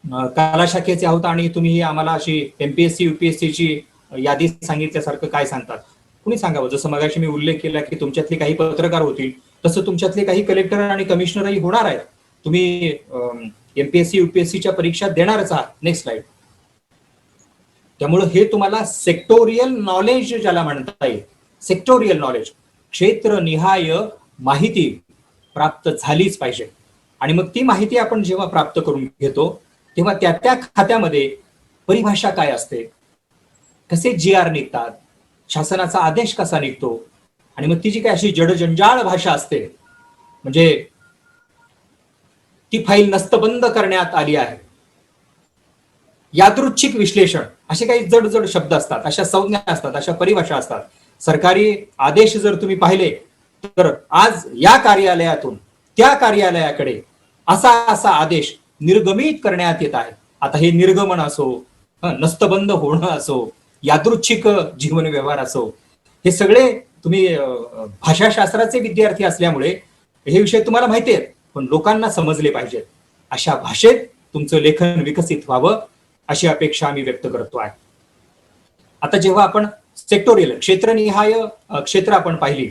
कला शाखेचे आहोत आणि तुम्ही आम्हाला अशी MPSC UPSC ची यादी सांगितल्यासारखं काय सांगतात. कुणी सांगावं. जसं मगाशी मी उल्लेख केला की तुमच्यातले काही पत्रकार होतील, तसं तुमच्यातले काही कलेक्टर आणि कमिशनरही होणार आहेत. तुम्ही MPSC UPSC च्या परीक्षा देणारच आहात. Next slide. त्यामुळे हे तुम्हाला सेक्टोरियल नॉलेज ज्याला म्हणता येईल, सेक्टोरियल नॉलेज, क्षेत्रनिहाय माहिती प्राप्त झालीच पाहिजे. आणि मग ती माहिती आपण जेव्हा प्राप्त करून घेतो तेव्हा त्या त्या खात्यामध्ये परिभाषा काय असते, कसे GR निघतात, शासनाचा आदेश कसा निघतो, आणि मग ती जी काय अशी जडजंजाळ भाषा असते, म्हणजे ती फाईल नस्तबंद करण्यात आली आहे, यादृच्छिक विश्लेषण, असे काही जड शब्द असतात, अशा संज्ञा असतात, अशा परिभाषा असतात. सरकारी आदेश जर तुम्ही पाहिले तर आज या कार्यालयातून त्या कार्यालयाकडे असा असा आदेश निर्गमित करण्यात येत आहे. आता हे निर्गमन असो, नस्तबंद होणं असो, यादृच्छिक जीवन व्यवहार असो, हे सगळे तुम्ही भाषाशास्त्राचे विद्यार्थी असल्यामुळे हे विषय तुम्हाला माहिती आहेत, पण लोकांना समजले पाहिजेत. अशा भाषेत तुमचं लेखन विकसित व्हावं अशी अपेक्षा आम्ही व्यक्त करतो आहे. आता जेव्हा आपण सेक्टोरियल, क्षेत्रनिहाय क्षेत्र आपण पाहिली,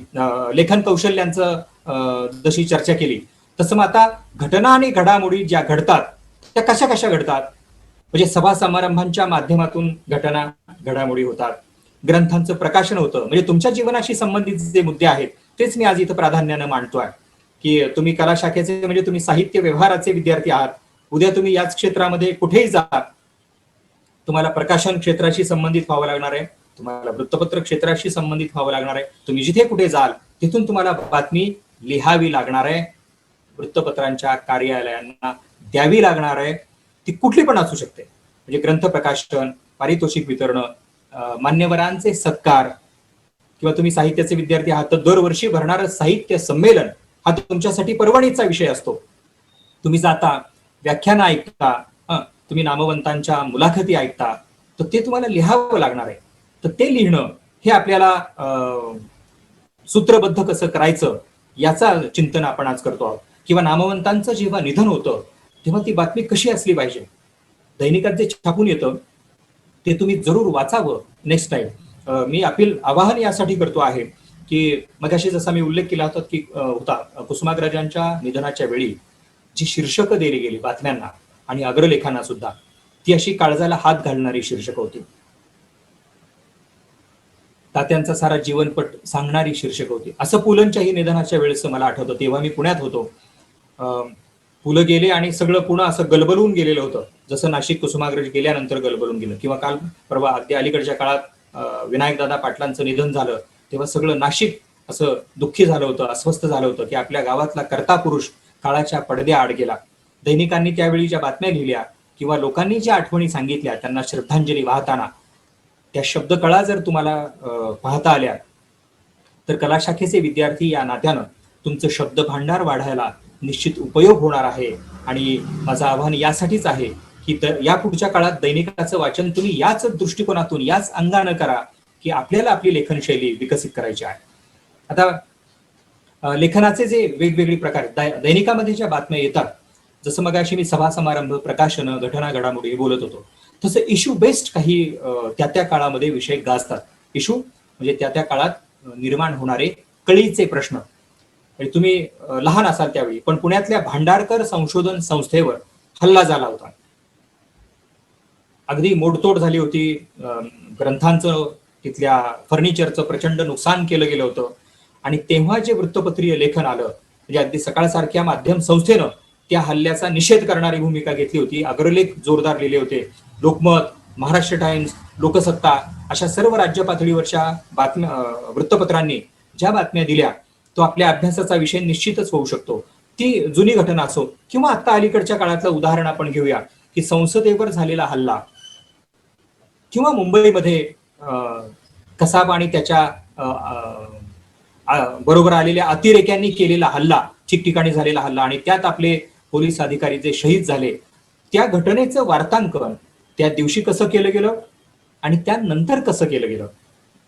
लेखन कौशल्यांचं जशी चर्चा केली, तसं मग आता घटना आणि घडामोडी ज्या घडतात त्या कशा कशा घडतात. म्हणजे सभा समारंभांच्या माध्यमातून घटना घडामोडी होतात, ग्रंथांचं प्रकाशन होतं, म्हणजे तुमच्या जीवनाशी संबंधित जे मुद्दे आहेत तेच मी आज इथं प्राधान्यानं मांडतोय. की तुम्ही कला शाखेचे म्हणजे तुम्ही साहित्य व्यवहाराचे विद्यार्थी आहात, उद्या तुम्ही याच क्षेत्रामध्ये कुठेही जा, तुम्हाला प्रकाशन क्षेत्राशी संबंधित व्हावं लागणार आहे, तुम्हाला वृत्तपत्र क्षेत्राशी संबंधित व्हावं लागणार आहे. तुम्ही जिथे कुठे जाल तिथून तुम्हाला बातमी लिहावी लागणार आहे, वृत्तपत्रांच्या कार्यालयांना द्यावी लागणार आहे. ती कुठली पण असू शकते, म्हणजे ग्रंथ प्रकाशन, पारितोषिक वितरण, मान्यवरांचे सत्कार किंवा तुम्ही साहित्याचे विद्यार्थी आहात तर दरवर्षी भरणारं साहित्य संमेलन हा तुमच्यासाठी पर्वणीचा विषय असतो. तुम्ही जाता, व्याख्यानं ऐकता, तुम्ही नामवंतांच्या मुलाखती ऐकता, तर ते तुम्हाला लिहावं लागणार आहे. तर ते लिहिणं हे आपल्याला सूत्रबद्ध कसं करायचं याचा चिंतन आपण आज करतो आहोत. किंवा नामवंतांचं जेव्हा निधन होतं तेव्हा ती बातमी कशी असली पाहिजे. दैनिकात जे छापून येतं ते तुम्ही जरूर वाचावं नेक्स्ट टाइम. मी आवाहन यासाठी करतो आहे की मगाशी जसा मी उल्लेख केला होता कुसुमाग्रजांच्या निधनाच्या वेळी जी शीर्षकं दिली गेली बातम्यांना आणि अग्रलेखांना सुद्धा, ती अशी काळजाला हात घालणारी शीर्षक होती. तात्यांचा सारा जीवनपट सांगणारी शीर्षक होती. असं पुलंच्याही निधनाच्या वेळेस मला आठवतं. तेव्हा मी पुण्यात होतो. पुलं गेले आणि सगळं पुणे असं गलबलून गेलेलं होतं, जसं नाशिक कुसुमाग्रज गेल्यानंतर गलबलून गेलं. किंवा काल परवा अगदी अलीकडच्या काळात विनायकदादा पाटलांचं निधन झालं तेव्हा सगळं नाशिक असं दुःखी झालं होतं, अस्वस्थ झालं होतं की आपल्या गावातला कर्ता पुरुष काळाच्या पडद्या आड गेला. दैनिकांनी त्यावेळी ज्या बातम्या लिहिल्या किंवा लोकांनी ज्या आठवणी सांगितल्या त्यांना श्रद्धांजली वाहताना, त्या शब्दकळा जर तुम्हाला पाहता आल्या तर कला शाखेचे विद्यार्थी या नात्यानं तुमचं शब्द भांडार वाढायला निश्चित उपयोग होणार आहे. आणि माझं आव्हान यासाठीच आहे की या पुढच्या काळात दैनिकाचं वाचन तुम्ही याच दृष्टिकोनातून, याच अंगानं करा की आपल्याला आपली लेखनशैली विकसित करायची आहे. आता लेखनाचे जे वेगवेगळे प्रकार दैनिकामध्ये ज्या बातम्या येतात, जसं मगाशी मी सभा समारंभ, प्रकाशनं, घटना घडामोडी बोलत होतो, तसं इश्यू बेस्ड काही त्या काळामध्ये विषय गाजतात. इश्यू म्हणजे त्या काळात निर्माण होणारे कळीचे प्रश्न. तुम्ही लहान असाल त्यावेळी, पण पुण्यातल्या भांडारकर संशोधन संस्थेवर हल्ला झाला होता. अगदी मोडतोड झाली होती. ग्रंथांचं, तिथल्या फर्निचरचं प्रचंड नुकसान केलं गेलं होतं. आणि तेव्हा जे वृत्तपत्रीय लेखन आलं, म्हणजे अगदी सकाळसारख्या माध्यम संस्थेनं त्या हल्ल्याचा निषेध करणारी भूमिका घेतली होती. अग्रलेख जोरदार लिहिले होते. लोकमत, महाराष्ट्र टाइम्स, लोकसत्ता अशा सर्व राज्य पातळीवरच्या वृत्तपत्रांनी ज्या बातम्या दिल्या, तो आपल्या अभ्यासाचा विषय निश्चितच होऊ शकतो. ती जुनी घटना असो किंवा आता अलीकडच्या काळातलं उदाहरण आपण घेऊया की संसदेवर झालेला हल्ला, किंवा मुंबईमध्ये कसाब आणि त्याच्या बरोबर आलेल्या अतिरेक्यांनी केलेला हल्ला, ठिकठिकाणी झालेला हल्ला, आणि त्यात आपले पोलीस अधिकारी जे शहीद झाले, त्या घटनेचं वार्तांकन त्या दिवशी कसं केलं गेलं आणि त्यानंतर कसं केलं गेलं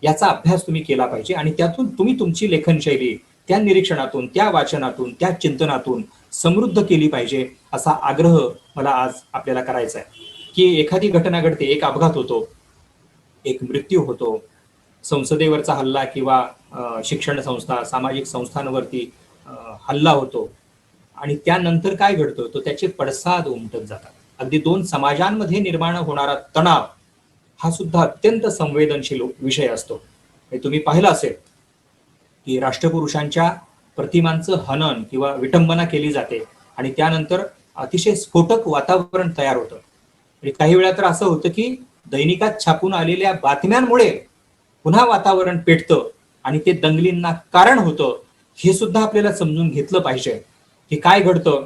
याचा अभ्यास तुम्ही केला पाहिजे. आणि त्यातून तुम्ही तुमची लेखनशैली त्या निरीक्षणातून, त्या वाचनातून, त्या चिंतनातून समृद्ध केली पाहिजे, असा आग्रह मला आज आपल्याला करायचा आहे. की एखादी घटना घडते, एक अपघात होतो, एक मृत्यू होतो, संसदेवरचा हल्ला किंवा शिक्षण संस्था, सामाजिक संस्थांवरती हल्ला होतो, आणि त्यानंतर काय घडतं तो त्याचे पडसाद उमटत जातात. अगदी दोन समाजांमध्ये निर्माण होणारा तणाव हा सुद्धा अत्यंत संवेदनशील विषय असतो. तुम्ही पाहिलं असेल की राष्ट्रपुरुषांच्या प्रतिमांचं हनन किंवा विटंबना केली जाते आणि त्यानंतर अतिशय स्फोटक वातावरण तयार होतं. काही वेळा तर असं होतं की दैनिकात छापून आलेल्या बातम्यांमुळे पुन्हा वातावरण पेटतं आणि ते दंगलींना कारण होतं. हे सुद्धा आपल्याला समजून घेतलं पाहिजे की काय घडतं,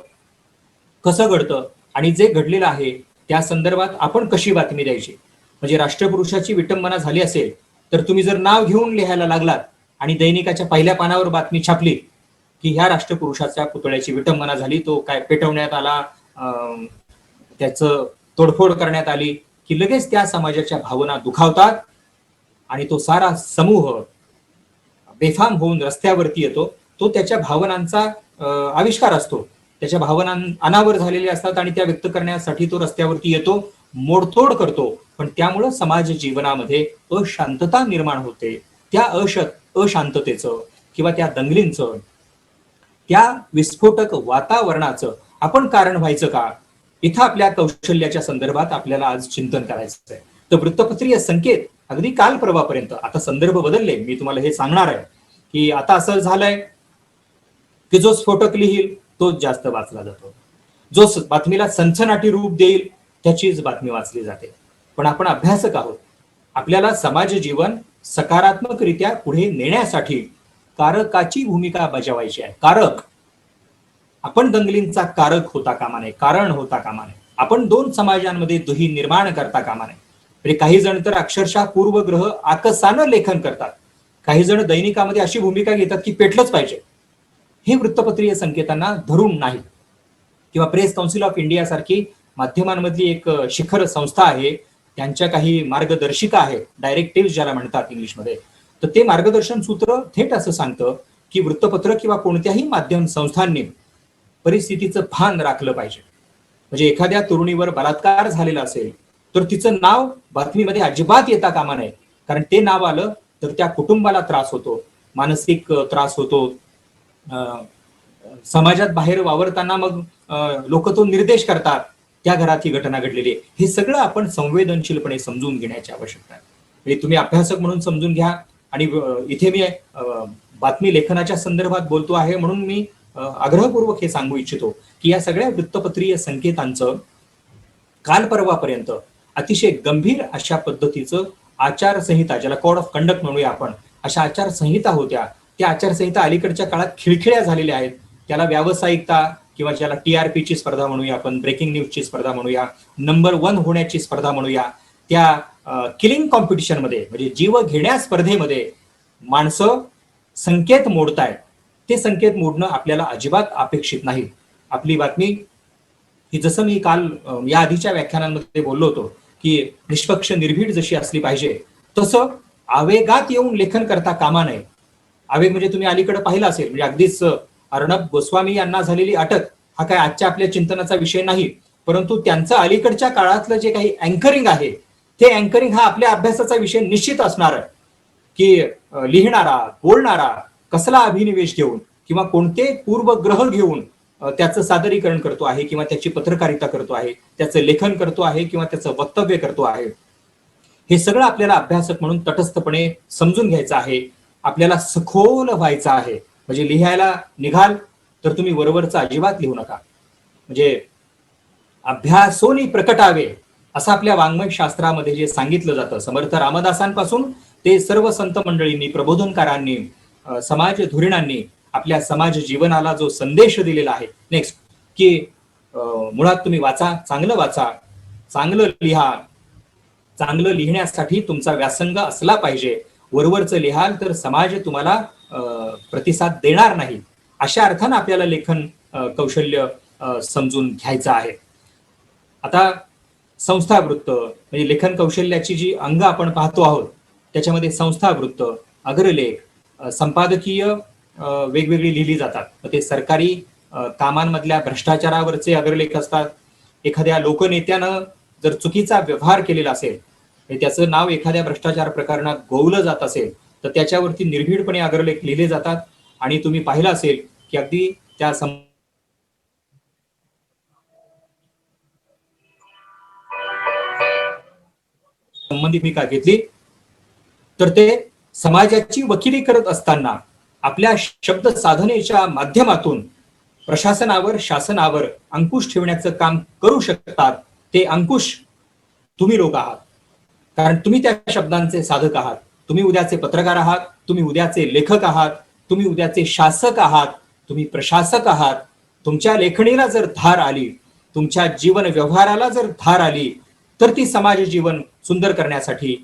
कसं घडतं, आणि जे घडलेलं आहे त्या संदर्भात आपण कशी बातमी द्यायची. म्हणजे राष्ट्रपुरुषाची विटंबना झाली असेल तर तुम्ही जर नाव घेऊन लिहायला लागलात आणि दैनिकाच्या पहिल्या पानावर बातमी छापली की ह्या राष्ट्रपुरुषाच्या पुतळ्याची विटंबना झाली, तो काय पेटवण्यात आला, त्याचं तोडफोड करण्यात आली, की लगेच त्या समाजाच्या भावना दुखावतात आणि तो सारा समूह बेफाम होऊन रस्त्यावरती येतो. तो त्याच्या भावनांचा आविष्कार असतो, त्याच्या भावना अनावर झालेल्या असतात आणि त्या व्यक्त करण्यासाठी तो रस्त्यावरती येतो, मोडतोड करतो. पण त्यामुळं समाज जीवनामध्ये अशांतता निर्माण होते. त्या अशांततेचं किंवा त्या दंगलींचं, त्या विस्फोटक वातावरणाचं आपण कारण व्हायचं का, इथं आपल्या कौशल्याच्या संदर्भात आपल्याला आज चिंतन करायचं आहे. तर वृत्तपत्रीय संकेत अगदी काल परवापर्यंत, आता संदर्भ बदलले, मी तुम्हाला हे सांगणार आहे की आता असं झालंय की जो स्फोटक लिहील तोच जास्त वाचला जातो, जो बातमीला सनसनाटी रूप देईल त्याचीच बातमी वाचली जाते. पण आपण अभ्यासक आहोत, आपल्याला समाज जीवन सकारात्मकरित्या पुढे नेण्यासाठी कारकाची भूमिका बजावायची आहे. कारक, आपण दंगलींचा कारक होता कामा नये, कारण होता कामा नये. आपण दोन समाजांमध्ये दुही निर्माण करता कामा नये. काही जण तर अक्षरशः पूर्वग्रह आकसानं लेखन करतात काही जण दैनिकामध्ये अशी भूमिका घेतात की पेटलंच पाहिजे. हे वृत्तपत्रीय संकेतांना धरून नाही. किंवा प्रेस काउन्सिल ऑफ इंडिया सारखी माध्यमांमधली एक शिखर संस्था आहे, त्यांच्या काही मार्गदर्शिका आहेत, डायरेक्टिव्ह ज्याला म्हणतात इंग्लिशमध्ये. तर ते मार्गदर्शन सूत्र थेट असं सांगतं की वृत्तपत्र किंवा कोणत्याही माध्यम संस्थांनी परिस्थितीचं भान राखलं पाहिजे. म्हणजे एखाद्या तरुणीवर बलात्कार झालेला असेल तर तिचं नाव बातमीमध्ये अजिबात येता कामा नये. कारण ते नाव आलं तर त्या कुटुंबाला त्रास होतो, मानसिक त्रास होतो. समाजात बाहेर वावरताना मग लोक तो निर्देश करतात, त्या घरात ही घटना घडलेली आहे. हे सगळं आपण संवेदनशीलपणे समजून घेण्याची आवश्यकता आहे. म्हणजे तुम्ही अभ्यासक म्हणून समजून घ्या. आणि इथे मी बातमी लेखनाच्या संदर्भात बोलतो आहे म्हणून मी आग्रहपूर्वक हे सांगू इच्छितो की या सगळ्या वृत्तपत्रीय संकेतांचं काल परवापर्यंत अतिशय गंभीर अशा पद्धतीचं आचारसंहिता, ज्याला कोड ऑफ कंडक्ट म्हणूया आपण, अशा आचारसंहिता होत्या. त्या आचारसंहिता अलीकडच्या काळात खिळखिळ्या झालेल्या आहेत. त्याला व्यावसायिकता किंवा ज्याला टीआरपीची स्पर्धा म्हणूया आपण, ब्रेकिंग न्यूजची स्पर्धा म्हणूया, नंबर 1 होण्याची स्पर्धा म्हणूया, त्या किलिंग कॉम्पिटिशनमध्ये म्हणजे जीव घेण्या स्पर्धेमध्ये माणसं संकेत मोडतायत. ते संकेत मोडणं आपल्याला अजिबात अपेक्षित नाही. आपली बातमी ही, जसं मी काल या आधीच्या व्याख्यानांमध्ये बोललो होतो की निष्पक्ष निर्भीड जशी असली पाहिजे, तसं आवेगात येऊन लेखन करता कामा नये. आवेग म्हणजे तुम्ही अलीकडे पाहिलं असेल, म्हणजे अगदीच अर्णब गोस्वामी यांना झालेली अटक हा काय आजच्या आपल्या चिंतनाचा विषय नाही, परंतु त्यांचं अलीकडच्या काळातलं जे काही अँकरिंग आहे, ते अँकरिंग हा आपल्या अभ्यासाचा विषय निश्चित असणार आहे. की लिहिणारा, बोलणारा कसला अभिनिवेश घेऊन किंवा कोणते पूर्वग्रह घेऊन त्याचं सादरीकरण करतो आहे किंवा त्याची पत्रकारिता करतो आहे, त्याचं लेखन करतो आहे किंवा त्याचं वक्तव्य करतो आहे, हे सगळं आपल्याला अभ्यासक म्हणून तटस्थपणे समजून घ्यायचं आहे. आपल्याला सखोल व्हायचं आहे. म्हणजे लिहायला निघाल तर तुम्ही वरवरचं अजिबात लिहू नका. म्हणजे अभ्यासोनी प्रकटावे असं आपल्या वाङ्मय शास्त्रामध्ये जे सांगितलं जातं, समर्थ रामदासांपासून ते सर्व संत मंडळींनी, प्रबोधनकारांनी, समाज धुरीणांनी आपल्या समाज जीवनाला जो संदेश दिलेला आहे. नेक्स्ट की मुळात तुम्ही वाचा, चांगलं वाचा, चांगलं लिहा. चांगलं लिहिण्यासाठी तुमचा व्यासंग असला पाहिजे. वरवरचं लिहाल तर समाज तुम्हाला प्रतिसाद देणार नाही. अशा अर्थानं आपल्याला लेखन कौशल्य समजून घ्यायचं आहे. आता संस्थावृत्त म्हणजे लेखन कौशल्याची जी अंग आपण पाहतो आहोत, त्याच्यामध्ये संस्थावृत्त, अग्रलेख, संपादकीय वेगवेगळी लिहिली जातात. ते सरकारी कामांमधल्या भ्रष्टाचारावरचे अग्रलेख असतात. एखाद्या लोकनेत्यानं जर चुकीचा व्यवहार केलेला असेल, त्याचं नाव एखाद्या भ्रष्टाचार प्रकरणात गोवलं जात असेल, तर त्याच्यावरती निर्भीडपणे अग्रलेख लिहिले जातात. आणि तुम्ही पाहिलं असेल की अगदी त्या संबंधित भूमिका घेतली तर ते समाजाची वकिली करत असताना आपल्या शब्द साधनेच्या माध्यमातून प्रशासनावर, शासनावर अंकुश ठेवण्याचं काम करू शकतात. ते अंकुश तुम्ही लोक आहात, कारण तुम्ही त्या शब्दांचे साधक आहात. तुम्ही उद्याचे पत्रकार आहात, तुम्ही उद्याचे लेखक आहात, तुम्ही उद्याचे शासक आहात, तुम्ही प्रशासक आहात. तुमच्या लेखणीला जर धार आली, तुमच्या जीवन व्यवहाराला जर धार आली, तर ती समाज जीवन सुंदर करण्यासाठी,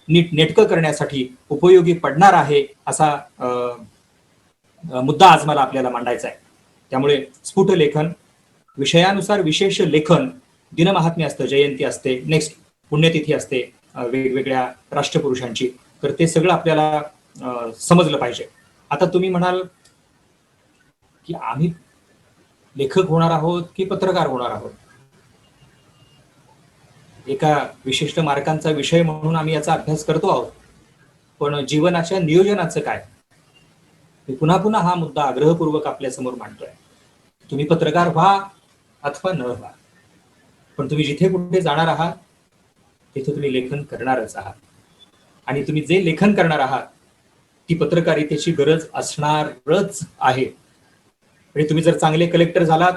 नीट नेटकं करण्यासाठी उपयोगी पडणार आहे. असा मुद्दा आज मला आपल्याला मांडायचा आहे. त्यामुळे स्फुट लेखन, विषयानुसार विशेष लेखन, दिनमहात्म्य असतं, जयंती असते, नेक्स्ट पुण्यतिथी असते वेगवेगळ्या राष्ट्रपुरुषांची, तर ते सगळं आपल्याला समजलं पाहिजे. आता तुम्ही म्हणाल की आम्ही लेखक होणार आहोत की पत्रकार होणार आहोत. एका विशिष्ट मार्कांचा विषय म्हणून आम्ही याचा अभ्यास करतो आहोत, पण जीवनाच्या नियोजनाचं काय? मी पुन्हा पुन्हा हा मुद्दा आग्रहपूर्वक आपल्या समोर मांडतोय. तुम्ही पत्रकार व्हा अथवा न व्हा, पण तुम्ही जिथे कुठे जाणार आहात तिथे तुम्ही लेखन करणारच आहात. आणि तुम्ही जे लेखन करणार आहात ती पत्रकारितेची गरज असणारच आहे. म्हणजे तुम्ही जर चांगले कलेक्टर झालात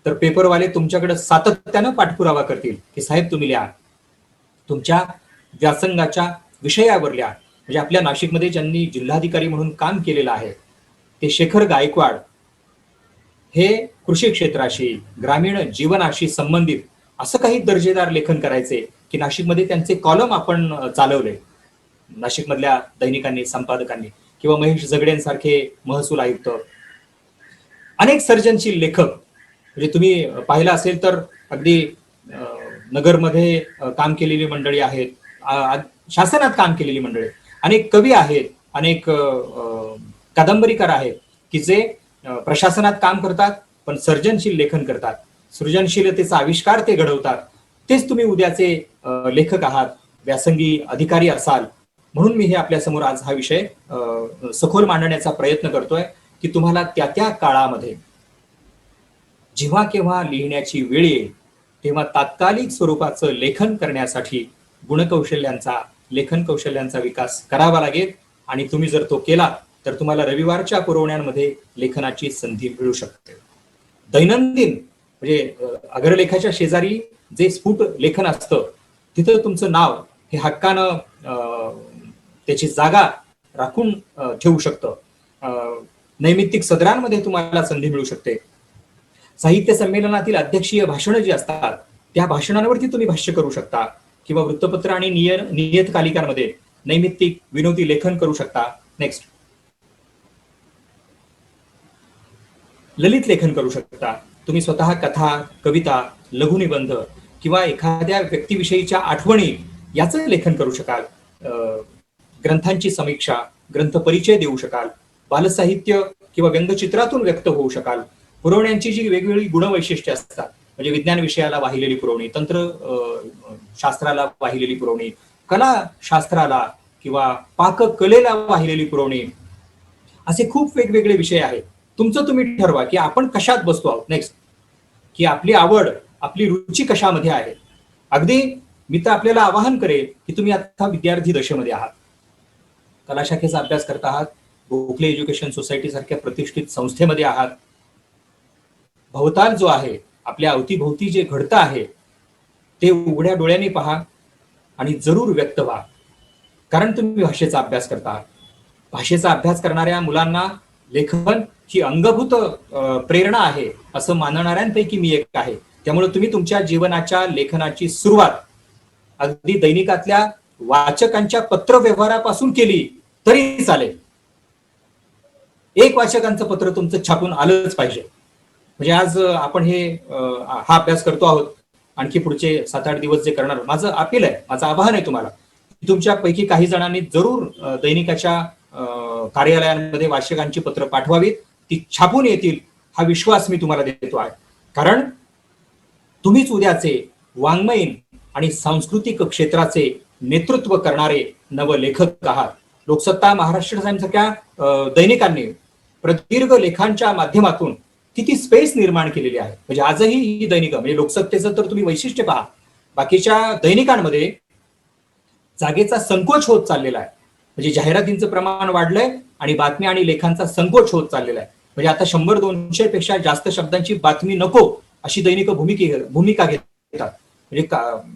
तर पेपरवाले तुमच्याकडे सातत्यानं पाठपुरावा करतील की साहेब तुम्ही लिहा. तुमच्या व्यासंगाच्या विषयावर लिहा. म्हणजे आपल्या नाशिकमध्ये ज्यांनी जिल्हाधिकारी म्हणून काम केलेलं आहे ते शेखर गायकवाड, हे कृषी क्षेत्राशी, ग्रामीण जीवनाशी संबंधित असं काही दर्जेदार लेखन करायचे की नाशिकमध्ये त्यांचे कॉलम आपण चालवले. नाशिकमधल्या दैनिकांनी, संपादकांनी, किंवा महेश जगडेंसारखे महसूल आयुक्त, अनेक सर्जनशील लेखक, म्हणजे तुम्ही पाहिलं असेल तर अगदी नगरमध्ये काम केलेली मंडळी आहेत, शासनात काम केलेली मंडळी, अनेक कवी आहेत, अनेक कादंबरीकार आहेत की जे प्रशासनात काम करतात पण सर्जनशील लेखन करतात, सृजनशीलतेचा आविष्कार ते घडवतात. तेच तुम्ही उद्याचे लेखक आहात, व्यासंगी अधिकारी असाल. म्हणून मी हे आपल्या समोर आज हा विषय सखोल मांडण्याचा प्रयत्न करतोय की तुम्हाला त्या त्या काळामध्ये जेव्हा केव्हा लिहिण्याची वेळ येईल तेव्हा तात्कालिक स्वरूपाचं लेखन करण्यासाठी गुणकौशल्यांचा, लेखन कौशल्यांचा विकास करावा लागेल. आणि तुम्ही जर तो केला तर तुम्हाला रविवारच्या पुरवण्यांमध्ये लेखनाची संधी मिळू शकते. दैनंदिन म्हणजे अग्रलेखाच्या शेजारी जे स्फुट लेखन असतं तिथं तुमचं नाव हे हक्कानं त्याची जागा राखून ठेवू शकतं. नैमित्तिक सदरांमध्ये तुम्हाला संधी मिळू शकते. साहित्य संमेलनातील अध्यक्षीय भाषणं जी असतात त्या भाषणांवरती तुम्ही भाष्य करू शकता, किंवा वृत्तपत्र आणि नियतकालिकांमध्ये नैमित्तिक विनोदी लेखन करू शकता. नेक्स्ट, ललित लेखन करू शकता. तुम्ही स्वतः कथा, कविता, लघुनिबंध किंवा एखाद्या व्यक्तीविषयीच्या आठवणी याचं लेखन करू शकाल. ग्रंथांची समीक्षा, ग्रंथ परिचय देऊ शकाल. बालसाहित्य किंवा व्यंगचित्रातून व्यक्त होऊ शकाल. पुरवण्यांची जी वेगवेगळी गुणवैशिष्ट्ये असतात, म्हणजे विज्ञान विषयाला वाहिलेली पुरवणी, तंत्र शास्त्राला वाहिलेली पुरवणी, कला शास्त्राला किंवा पाककलेला वाहिलेली पुरवणी, असे खूप वेगवेगळे विषय आहेत. तुमचं तुम्ही ठरवा की आपण कशात बसतो आहोत. नेक्स्ट, की आपली आवड, आपली रुची कशामध्ये आहे. अगदी मी तर आपल्याला आवाहन करेल की तुम्ही आता विद्यार्थी दशेमध्ये आहात, कला शाखेचा अभ्यास करत आहात, गोखले एज्युकेशन सोसायटी सारख्या प्रतिष्ठित संस्थेमध्ये आहात. भवताल जो आहे, आपल्या अवतीभोवती जे घडतं आहे ते उघड्या डोळ्यांनी पहा आणि जरूर व्यक्त व्हा. कारण तुम्ही भाषेचा अभ्यास करता. भाषेचा अभ्यास करणाऱ्या मुलांना लेखन ही अंगभूत प्रेरणा आहे असं मानणाऱ्यांपैकी मी एक आहे. त्यामुळे तुम्ही तुमच्या जीवनाच्या लेखनाची सुरुवात अगदी दैनिकातल्या वाचकांच्या पत्रव्यवहारापासून केली तरी चालेल. एक वाचकांचं पत्र तुमचं छापून आलंच पाहिजे. म्हणजे आज आपण हा अभ्यास करतो आहोत, आणखी पुढचे 7-8 दिवस जे करणार, माझं अपील आहे, माझं आवाहन आहे तुम्हाला, तुमच्यापैकी काही जणांनी जरूर दैनिकाच्या कार्यालयांमध्ये वाचकांची पत्र पाठवावीत, ती छापून येतील हा विश्वास मी तुम्हाला देतो आहे. कारण तुम्हीच उद्याचे वाङ्मयीन आणि सांस्कृतिक क्षेत्राचे नेतृत्व करणारे नवलेखक आहात. लोकसत्ता, महाराष्ट्र टाइम्स सारख्या दैनिकांनी प्रदीर्घ लेखांच्या माध्यमातून किती स्पेस निर्माण केलेली आहे. म्हणजे आजही ही दैनिकं, म्हणजे लोकसत्तेचं तर तुम्ही वैशिष्ट्य पहा, बाकीच्या दैनिकांमध्ये जागेचा संकोच होत चाललेला आहे. म्हणजे जाहिरातींचं प्रमाण वाढलंय आणि बातम्या आणि लेखांचा संकोच होत चाललेला आहे. म्हणजे आता 100-200 पेक्षा जास्त शब्दांची बातमी नको अशी दैनिकं भूमिका घेतात. म्हणजे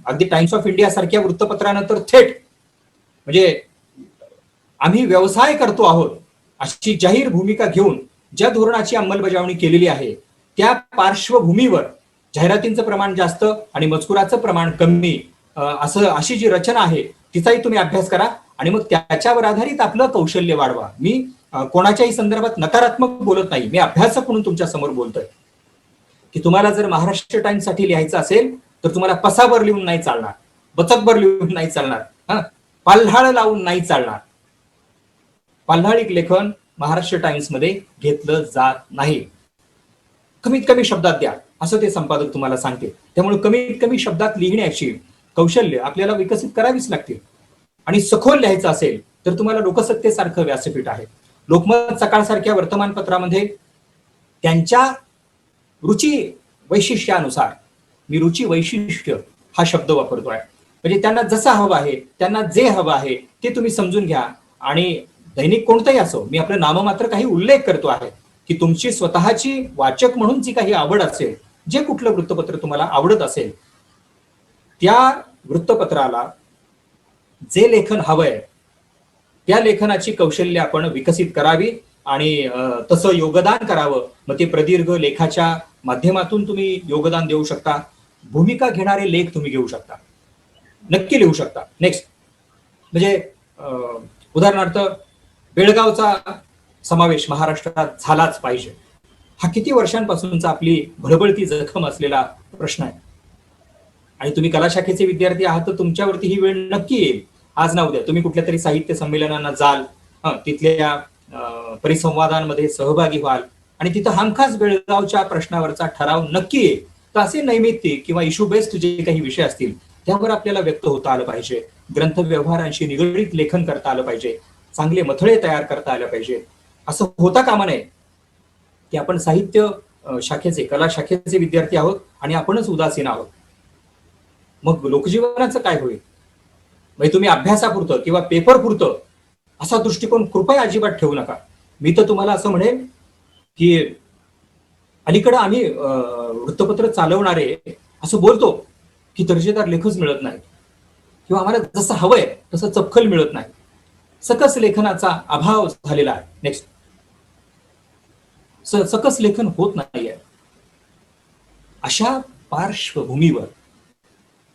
अगदी टाइम्स ऑफ इंडिया सारख्या वृत्तपत्रानं तर थेट म्हणजे आम्ही व्यवसाय करतो आहोत अशी जाहीर भूमिका घेऊन ज्या धोरणाची अंमलबजावणी केलेली आहे त्या पार्श्वभूमीवर जाहिरातींचं प्रमाण जास्त आणि मजकुराचं प्रमाण कमी, अशी जी रचना आहे तिचाही तुम्ही अभ्यास करा आणि मग त्याच्यावर आधारित आपलं कौशल्य वाढवा. मी कोणाच्याही संदर्भात नकारात्मक बोलत नाही, मी अभ्यासक म्हणून तुमच्या समोर बोलतोय की तुम्हाला जर महाराष्ट्र टाइम्स साठी लिहायचं असेल तर तुम्हाला पसाभर लिहून नाही चालणार, बचकभर लिहून नाही चालणार, पाल्हाळ लावून नाही चालणार. पाल्हाळिक लेखन महाराष्ट्र टाइम्स मध्ये घेतलं जात नाही. कमीत कमी शब्दात द्या असं ते संपादक तुम्हाला सांगते. त्यामुळे कमीत कमी शब्दात लिहिण्याची कौशल्य आपल्याला विकसित करावीच लागतील. आणि सखोल लिहायचं असेल तर तुम्हाला लोकसत्तेसारखं व्यासपीठ आहे. लोकमत सकाळ सारख्या वर्तमानपत्रामध्ये त्यांच्या रुची वैशिष्ट्यानुसार, मी रुची वैशिष्ट्य हा शब्द वापरतोय, म्हणजे त्यांना जसं हवं आहे, त्यांना जे हवं आहे ते तुम्ही समजून घ्या. आणि दैनिक कोणतंही असो, मी आपलं नाममात्र काही उल्लेख करतो आहे की तुमची स्वतःची वाचक म्हणून जी काही आवड असेल, जे कुठलं वृत्तपत्र तुम्हाला आवडत असेल, त्या वृत्तपत्राला जे लेखन हवंय त्या लेखनाची कौशल्य आपण विकसित करावी आणि तसं योगदान करावं. मग ते प्रदीर्घ लेखाच्या माध्यमातून तुम्ही योगदान देऊ शकता. भूमिका घेणारे लेख तुम्ही घेऊ शकता, नक्की लिहू शकता. नेक्स्ट, म्हणजे उदाहरणार्थ बेळगावचा समावेश महाराष्ट्रात झालाच पाहिजे, हा किती वर्षांपासूनचा आपली भळबळती जखम असलेला प्रश्न आहे. आणि तुम्ही कला शाखेचे विद्यार्थी आहात तर तुमच्यावरती ही वेळ नक्की येईल, आज ना उद्या. तुम्ही कुठल्या तरी साहित्य संमेलनांना जाल, तिथल्या परिसंवादांमध्ये सहभागी व्हाल आणि तिथं हमखास बेळगावच्या प्रश्नावरचा ठराव नक्की येईल. तर असे नैमित्तिक किंवा इश्यू बेस्ड जे काही विषय असतील त्यावर आपल्याला व्यक्त होता आलं पाहिजे, ग्रंथ व्यवहारांशी निगडीत लेखन करता आलं पाहिजे, चांगले मथळे तयार करता आलं पाहिजे. असं होता कामा नये की आपण साहित्य शाखेचे, कला शाखेचे विद्यार्थी आहोत आणि आपणच उदासीन आहोत. मग लोकजीवनाचं काय होईल? म्हणजे तुम्ही अभ्यासापुरतं किंवा पेपर पुरतं असा दृष्टिकोन कृपया अजिबात ठेवू नका. मी तर तुम्हाला असं म्हणेन की अलीकडं आम्ही वृत्तपत्र चालवणारे असं बोलतो की दर्जेदार लेखच मिळत नाही किंवा आम्हाला जसं हवंय तसं चपखल मिळत नाही, सकस लेखनाचा अभाव झालेला आहे. नेक्स्ट, सकस लेखन होत नाहीये. अशा पार्श्वभूमीवर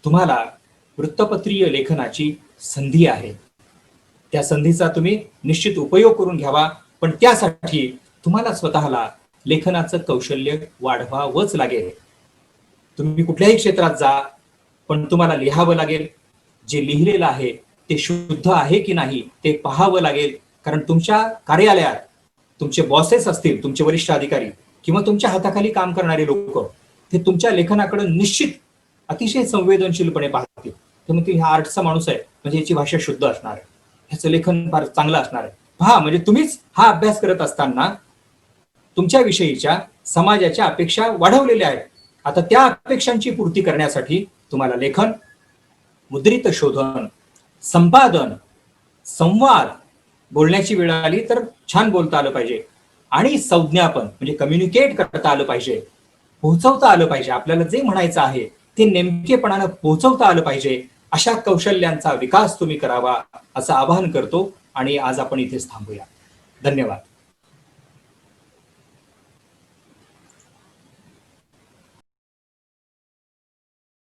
तुम्हाला वृत्तपत्रीय लेखनाची संधी आहे. त्या संधीचा तुम्ही निश्चित उपयोग करून घ्यावा, पण त्यासाठी तुम्हाला स्वतःला लेखनाचं कौशल्य वाढवावंच लागेल. तुम्ही कुठल्याही क्षेत्रात जा, पण तुम्हाला लिहावं लागेल. जे लिहिलेलं आहे ते शुद्ध आहे की नाही ते पाहावं लागेल. कारण तुमच्या कार्यालयात तुमचे बॉसेस असतील, तुमचे वरिष्ठ अधिकारी किंवा तुमच्या हाताखाली काम करणारे लोक, ते तुमच्या लेखनाकडे निश्चित अतिशय संवेदनशीलपणे पाहतील. ते म्हणतील हा आर्टचा माणूस आहे म्हणजे याची भाषा शुद्ध असणार आहे, ह्याचं लेखन फार चांगलं असणार आहे. पहा, म्हणजे तुम्हीच हा अभ्यास करत असताना तुमच्या विषयीच्या समाजाच्या अपेक्षा वाढवलेल्या आहेत. आता त्या अपेक्षांची पूर्ती करण्यासाठी तुम्हाला लेखन, मुद्रित शोधन, संपादन, संवाद, बोलण्याची वेळ आली तर छान बोलता आलं पाहिजे, आणि संज्ञापन म्हणजे कम्युनिकेट करता आलं पाहिजे, पोहोचवता आलं पाहिजे. आपल्याला जे म्हणायचं आहे ते नेमकेपणानं पोहोचवता आलं पाहिजे. अशा कौशल्यांचा विकास तुम्ही करावा असं आवाहन करतो आणि आज आपण इथेच थांबूया. धन्यवाद.